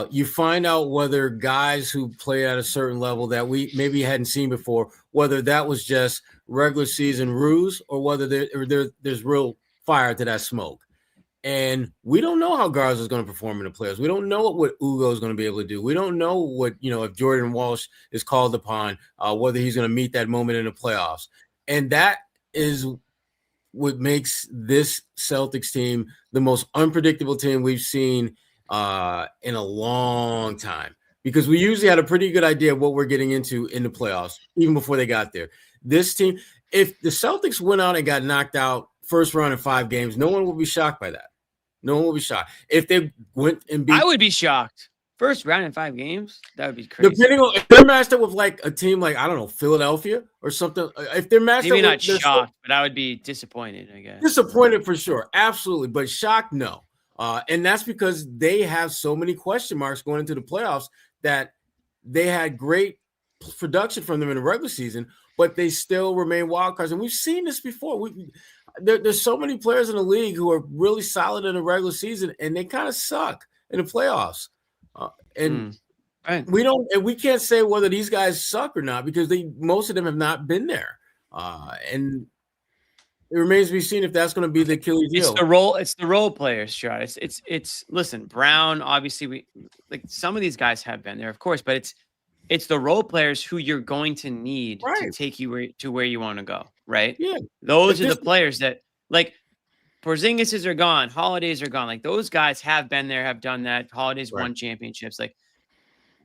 You find out whether guys who play at a certain level that we maybe hadn't seen before, whether that was just regular season ruse or whether there's real fire to that smoke. And we don't know how Garza is going to perform in the playoffs. We don't know what Ugo is going to be able to do. We don't know what, if Jordan Walsh is called upon, whether he's going to meet that moment in the playoffs. And that is what makes this Celtics team the most unpredictable team we've seen in a long time, because we usually had a pretty good idea of what we're getting into in the playoffs, even before they got there. This team, if the Celtics went out and got knocked out first round in 5 games, no one will be shocked by that. No one will be shocked. If they went and beat, I would be shocked. First round in 5 games, that would be crazy. Depending on if they're matched up with like a team like, I don't know, Philadelphia or something. If they're matched Maybe up, not shocked, but I would be disappointed, I guess. Disappointed for sure, absolutely, but shocked, no. And that's because they have so many question marks going into the playoffs that they had great production from them in the regular season, but they still remain wild cards. And we've seen this before. There's so many players in the league who are really solid in the regular season, and they kind of suck in the playoffs. Right. We can't say whether these guys suck or not because most of them have not been there. And it remains to be seen if that's going to be the Achilles heel. It's the role players, Sherrod. It's listen, Brown, obviously some of these guys have been there, of course, but it's the role players who you're going to need to take you to where you want to go, right? Yeah. Those are the players that, like, Porzingis are gone, Holidays are gone. Like, those guys have been there, have done that. Holidays won championships, like,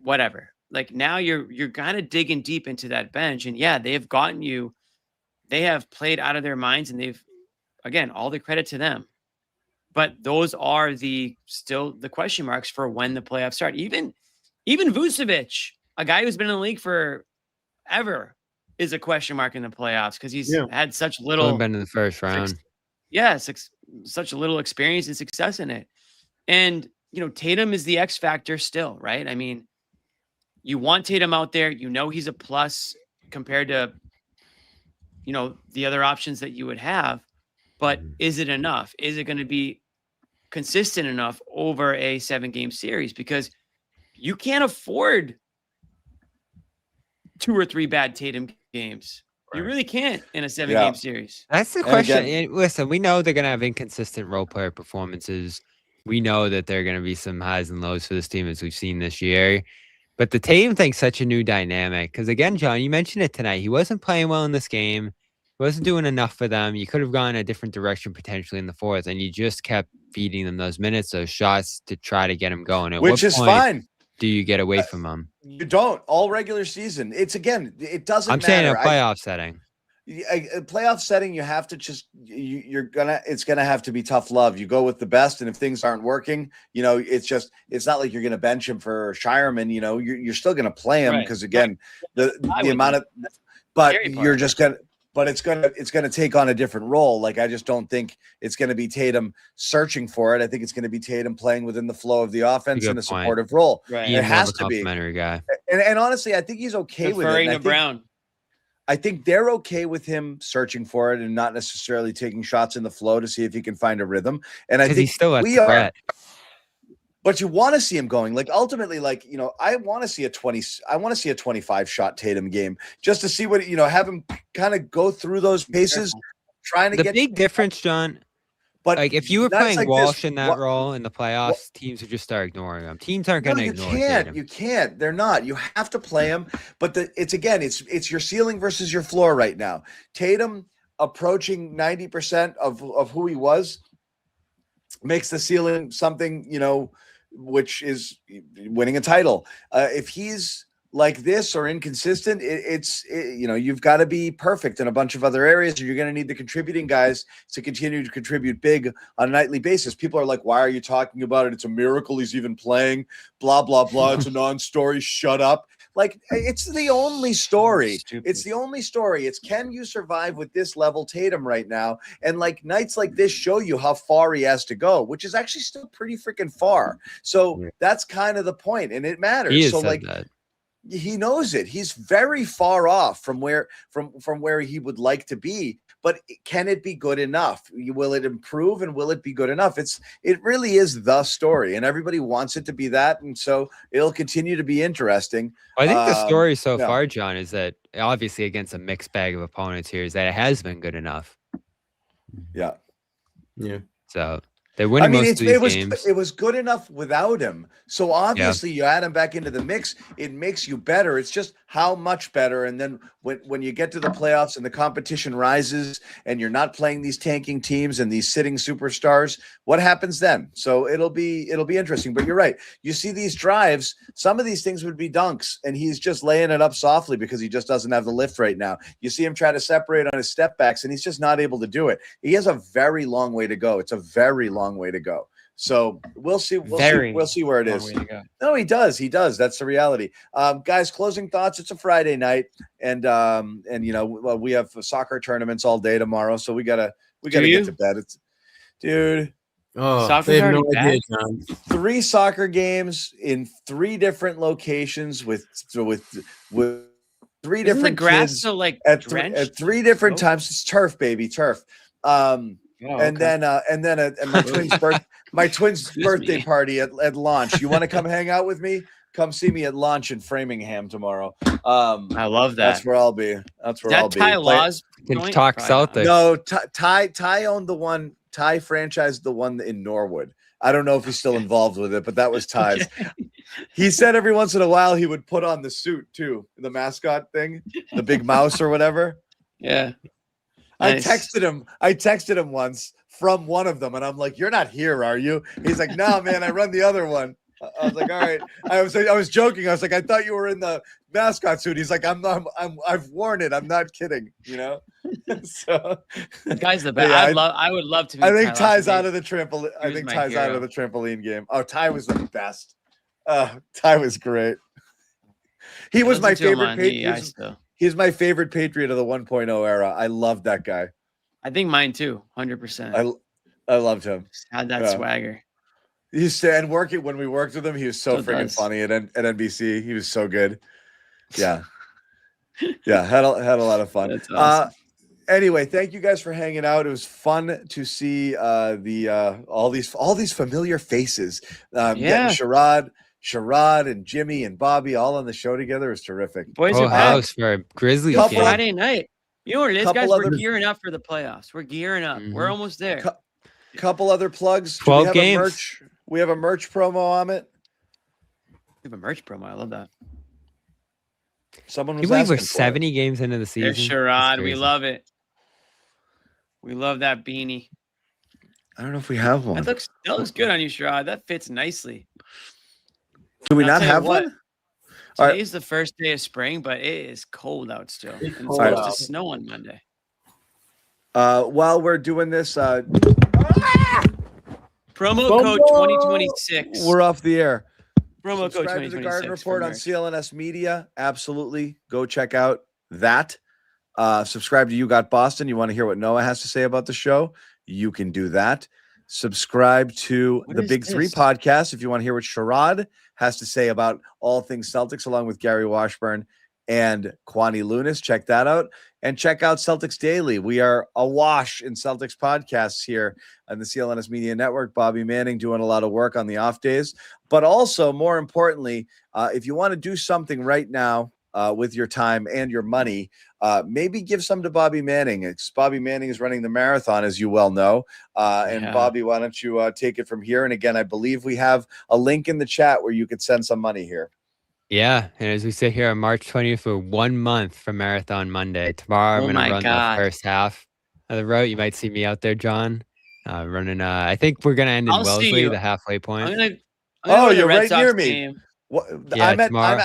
whatever. Like, now you're kind of digging deep into that bench, and yeah, they have gotten you. They have played out of their minds, and they've, again, all the credit to them. But those are still the question marks for when the playoffs start. Even Vucevic, a guy who's been in the league forever, is a question mark in the playoffs because he's had such little. Been in the first round. Such little experience and success in it. And, Tatum is the X factor still, right? I mean, you want Tatum out there. He's a plus compared to, the other options that you would have. But is it enough? Is it going to be consistent enough over a 7-game series? Because you can't afford 2 or 3 bad Tatum games. You Right. really can't in a 7-game series. That's the And question. again- And listen, we know they're going to have inconsistent role player performances. We know that there are going to be some highs and lows for this team as we've seen this year. But the Tatum thing's such a new dynamic. Because again, John, you mentioned it tonight. He wasn't playing well in this game. He wasn't doing enough for them. You could have gone a different direction potentially in the fourth, and you just kept feeding them those minutes, those shots to try to get him going. At which what is point fine. do you get away from him? You don't all regular season. It's again, it doesn't I'm matter. saying a playoff setting. A playoff setting, you have to just it's gonna have to be tough love. You go with the best, and if things aren't working, it's not like you're gonna bench him for Shireman. You're still gonna play him because again, the amount of, but you're just gonna. But it's gonna take on a different role. Like I just don't think it's gonna be Tatum searching for it. I think it's gonna be Tatum playing within the flow of the offense in a supportive role. Right. It has to be. Complimentary guy. And honestly, I think he's okay with it. Referring to Brown. I think they're okay with him searching for it and not necessarily taking shots in the flow to see if he can find a rhythm. And I think he's still a we threat. but you want to see him going. Like ultimately, I want to see a 25 shot Tatum game just to see what have him kind of go through those paces, trying to The get big difference, John. But Like if you were that's playing like Walsh this. in that role in the playoffs, teams would just start ignoring him. Teams aren't No, going to you ignore can't. Tatum. You can't. They're not. You have to play him. But it's your ceiling versus your floor right now. Tatum approaching 90% of who he was makes the ceiling something, which is winning a title. If he's like this or inconsistent, you've got to be perfect in a bunch of other areas, and you're going to need the contributing guys to continue to contribute big on a nightly basis. People are like, why are you talking about it? It's a miracle he's even playing, blah, blah, blah. It's a non-story. Shut up. Like, it's the only story. It's the only story. It's can you survive with this level Tatum right now? And like nights like this show you how far he has to go, which is actually still pretty freaking far. So that's kind of the point, and it matters. He has so said like that. He knows it. He's very far off from where he would like to be. But can it be good enough? Will it improve, and will it be good enough? It really is the story, and everybody wants it to be that, and so it'll continue to be interesting. I think the story so yeah. far, John, is that obviously against a mixed bag of opponents here is that it has been good enough. Yeah. So they're winning most of these games. It was good enough without him. So obviously you add him back into the mix, it makes you better. It's just how much better. And then when you get to the playoffs and the competition rises and you're not playing these tanking teams and these sitting superstars, what happens then? So it'll be interesting. But you're right. You see these drives, some of these things would be dunks, and he's just laying it up softly because he just doesn't have the lift right now. You see him try to separate on his step backs, and he's just not able to do it. He has a very long way to go. It's a very long way to go. So we'll see. We'll see where it is. No, he does. That's the reality. Guys, closing thoughts. It's a Friday night, and we have soccer tournaments all day tomorrow, so we gotta get to bed. Dude. Oh, Soccer's they have no already idea, John. 3 soccer games in 3 different locations with 3 Isn't different the grass kids so like at drenched? 3 different times. It's turf, baby, turf. And then my twins' birthday party at launch. You want to come hang out with me? Come see me at launch in Framingham tomorrow. I love that. That's where I'll be. That's where I'll be. Ty Law's Can joint? talk Probably not. Celtics. No, Ty owned the one. Ty franchised the one in Norwood. I don't know if he's still involved with it, but that was Ty's. He said every once in a while he would put on the suit too, the mascot thing, the big mouse or whatever. Yeah. Nice. Nice. I texted him once from one of them, and I'm like, "You're not here, are you?" He's like, "Nah, man, I run the other one." I was like, "All right." I was joking. I was like, "I thought you were in the mascot suit." He's like, "I'm not. I've worn it. I'm not kidding." So The guy's the best. Yeah, I would love to meet I think Ty Ty's Lawson. out of the trampoline. I was think my Ty's out hero. of the trampoline game. Oh, Ty was the best. Ty was great. He was my Listen to him favorite on Patriot. EI still. He's my favorite Patriot of the 1.0 era. I love that guy. I think mine too, 100%. I loved him. Had that Yeah. swagger. When we worked with him, he was so Still freaking does. funny at NBC. He was so good. Yeah. Yeah, had a lot of fun. That's awesome. Anyway, thank you guys for hanging out. It was fun to see all these familiar faces. Getting Sherrod Sherrod and Jimmy and Bobby all on the show together is terrific. Boys Full are back. house for a Grizzlies Couple game. Friday night. You know what it is, Couple guys? other- We're gearing up for the playoffs. We're gearing up. We're Mhm. almost there. Couple other plugs. Do 12 we have games. A merch? We have a merch promo on it. We have a merch promo. I love that. Someone Can was you believe we're asking for it. 70 games into the season? There's That's Sherrod. We crazy. love it. We love that beanie. I don't know if we have one. That looks good on you, Sherrod. That fits nicely. Do we I'll not tell you have what, one? All right. Today's the first day of spring, but it is cold out still. And it's cold supposed out. to snow on Monday. While we're doing this, Promo Bumble! code 2026. we're off the air. Promo code Subscribe to the 2026. Garden for Report on merch. CLNS Media. Absolutely. Go check out that. Subscribe to You Got Boston. You want to hear what Noah has to say about the show? You can do that. Subscribe to What the is Big Three this? podcast if you want to hear what Sherrod has to say about all things Celtics, along with Gary Washburn and Kwani Lunis. Check that out. And check out Celtics Daily. We are awash in Celtics podcasts here on the CLNS Media Network. Bobby Manning doing a lot of work on the off days. But also, more importantly, if you want to do something right now with your time and your money, maybe give some to Bobby Manning. Bobby Manning is running the marathon, as you well know. And Yeah. Bobby, why don't you take it from here? And again, I believe we have a link in the chat where you could send some money here. Yeah, and as we sit here on March 20th, for 1 month from Marathon Monday. Tomorrow, I'm Oh going my to run God. the first half of the route. You might see me out there, John, running. I think we're going to end in I'll see Wellesley, you. the halfway point. I'm gonna Oh, go to the you're Red right Sox near me. game. What, Yeah, I'm tomorrow.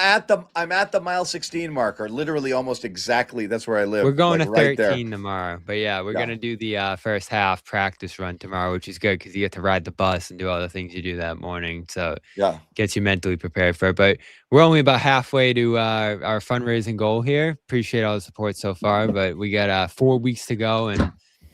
I'm at the mile 16 marker, literally almost exactly. That's where I live. We're going like to right 13 there. tomorrow. But yeah, we're Yeah. going to do the first half practice run tomorrow, which is good because you get to ride the bus and do all the things you do that morning. So Yeah. gets you mentally prepared for it. But we're only about halfway to our fundraising goal here. Appreciate all the support so far. But we got 4 weeks to go and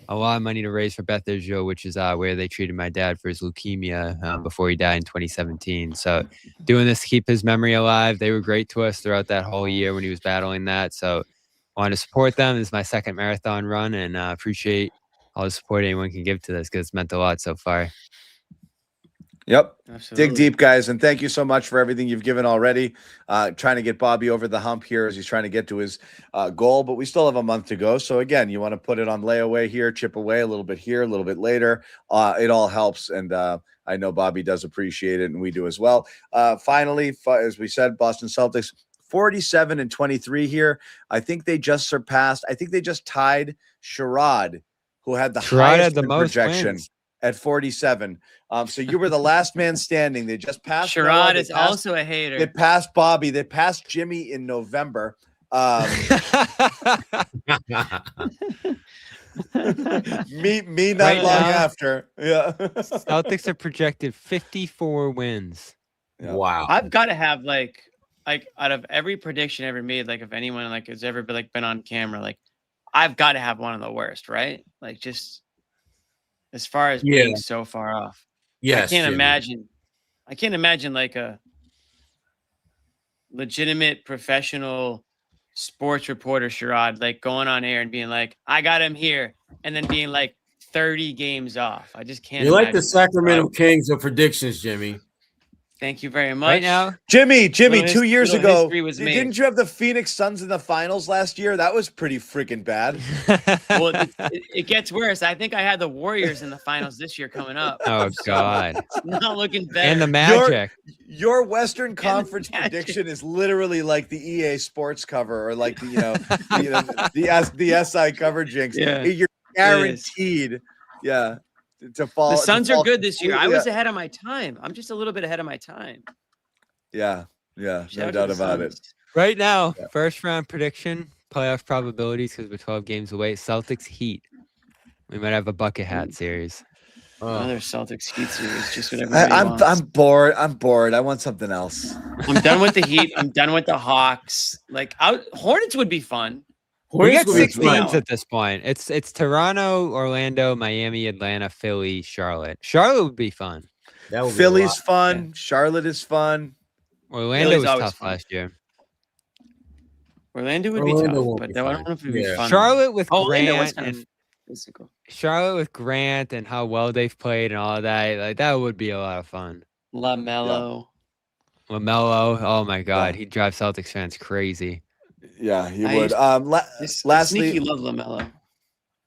a lot of money to raise for Beth Israel, which is where they treated my dad for his leukemia before he died in 2017. So doing this to keep his memory alive. They were great to us throughout that whole year when he was battling that. So wanted to support them. This is my second marathon run, and appreciate all the support anyone can give to this because it's meant a lot so far. Yep. Absolutely. Dig deep, guys, and thank you so much for everything you've given already. Trying to get Bobby over the hump here as he's trying to get to his goal, but we still have a month to go. So again, you want to put it on layaway here, chip away a little bit here, a little bit later. It all helps, and I know Bobby does appreciate it, and we do as well. Finally, as we said, Boston Celtics 47-23 here. I think they just tied Sherrod, who had the Sherrod highest had the win most projection wins. at 47. So you were the last man standing. They just passed. Noah. Sherrod They is passed- also a They hater. passed Bobby. They passed Jimmy in November. Me not Right long now- after. Yeah. Celtics are projected 54 wins. Yeah. Wow. I've got to have like out of every prediction ever made, like if anyone like has ever been on camera, like I've got to have one of the worst, right? Like just as far as Yeah. being so far off. Yes. I can't Jimmy. imagine. I can't imagine like a legitimate professional sports reporter, Sherrod, like going on air and being like, "I got him here," and then being like 30 games off. I just can't. You're like the imagine that. Sacramento Kings of predictions, Jimmy. Thank you very much. Right now, Jimmy, Little 2 years little ago, history was made. didn't you have the Phoenix Suns in the finals last year? That was pretty freaking bad. Well, it gets worse. I think I had the Warriors in the finals this year coming up. oh God, It's not looking better. and the Magic. Your Western Conference Magic. prediction is literally like the EA Sports cover, or like the SI cover jinx. Yeah, You're guaranteed, to fall. the to Suns are fall good this year. I completely- was ahead of my time. I'm just a little bit ahead of my time. Yeah, Shout no out to doubt the about it. Suns. Right now, Yeah. first round prediction, playoff probabilities because we're 12 games away. Celtics Heat. We might have a bucket hat series. Another Celtics Heat series. Just what everybody I'm wants. bored. I'm bored. I want something else. I'm done with the Heat. I'm done with the Hawks. Like Hornets would be fun. We got Hornets will be 6 fun. teams at this point. It's Toronto, Orlando, Miami, Atlanta, Philly, Charlotte. Charlotte would be fun. That would be a Philly's lot. fun. Charlotte is fun. Orlando Philly's was always tough fun. last year. Orlando would be Orlando tough, won't but be I don't fun. know if it would be Yeah. fun. Charlotte with Orlando was Grant kind and of physical. Charlotte with Grant and how well they've played and all that. Like that would be a lot of fun. LaMelo. LaMelo. Oh my God, he'd drive Celtics fans crazy. Yeah, he I would. This Lastly, sneaky love LaMelo.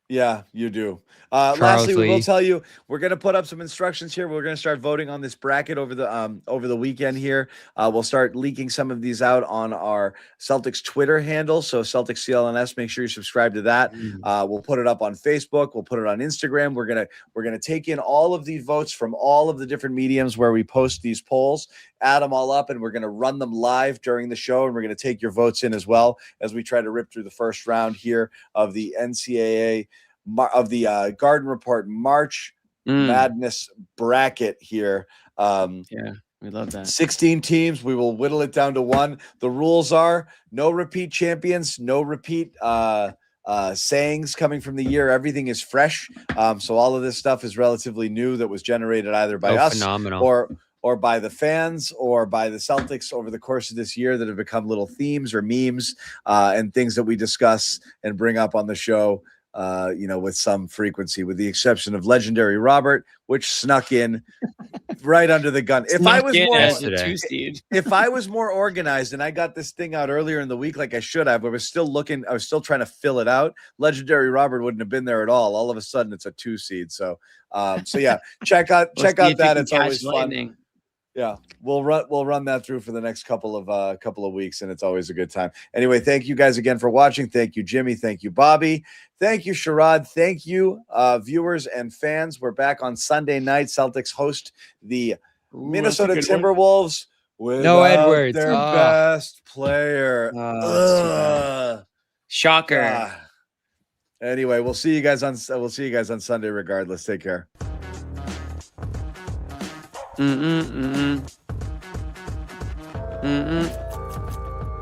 yeah, you do. Charles Lastly, we will Lee. tell you we're going to put up some instructions here. We're going to start voting on this bracket over the weekend here. We'll start leaking some of these out on our Celtics Twitter handle. So Celtics CLNS, make sure you subscribe to that. We'll put it up on Facebook. We'll put it on Instagram. We're gonna take in all of these votes from all of the different mediums where we post these polls, add them all up, and we're going to run them live during the show. And we're going to take your votes in as well as we try to rip through the first round here of the NCAA of the Garden Report March Madness bracket here. Yeah, we love that. 16 teams. We will whittle it down to one. The rules are no repeat champions, no repeat sayings coming from the year. Everything is fresh. So all of this stuff is relatively new that was generated either by us or by the fans or by the Celtics over the course of this year that have become little themes or memes and things that we discuss and bring up on the show. With some frequency, with the exception of Legendary Robert, which snuck in right under the gun. If I was more organized and I got this thing out earlier in the week, like I should have, I was still trying to fill it out. Legendary Robert wouldn't have been there at all. All of a sudden, it's a 2 seed. So yeah, check out that. It's always fun. Yeah, we'll run that through for the next couple of weeks, and it's always a good time. Anyway, thank you guys again for watching. Thank you, Jimmy. Thank you, Bobby. Thank you, Sherrod. Thank you, viewers and fans. We're back on Sunday night. Celtics host the Minnesota Timberwolves without Edwards, their best player. Shocker. Anyway, we'll see you guys on Sunday. Regardless, take care. Mm-mm, mm-mm. Mm-mm.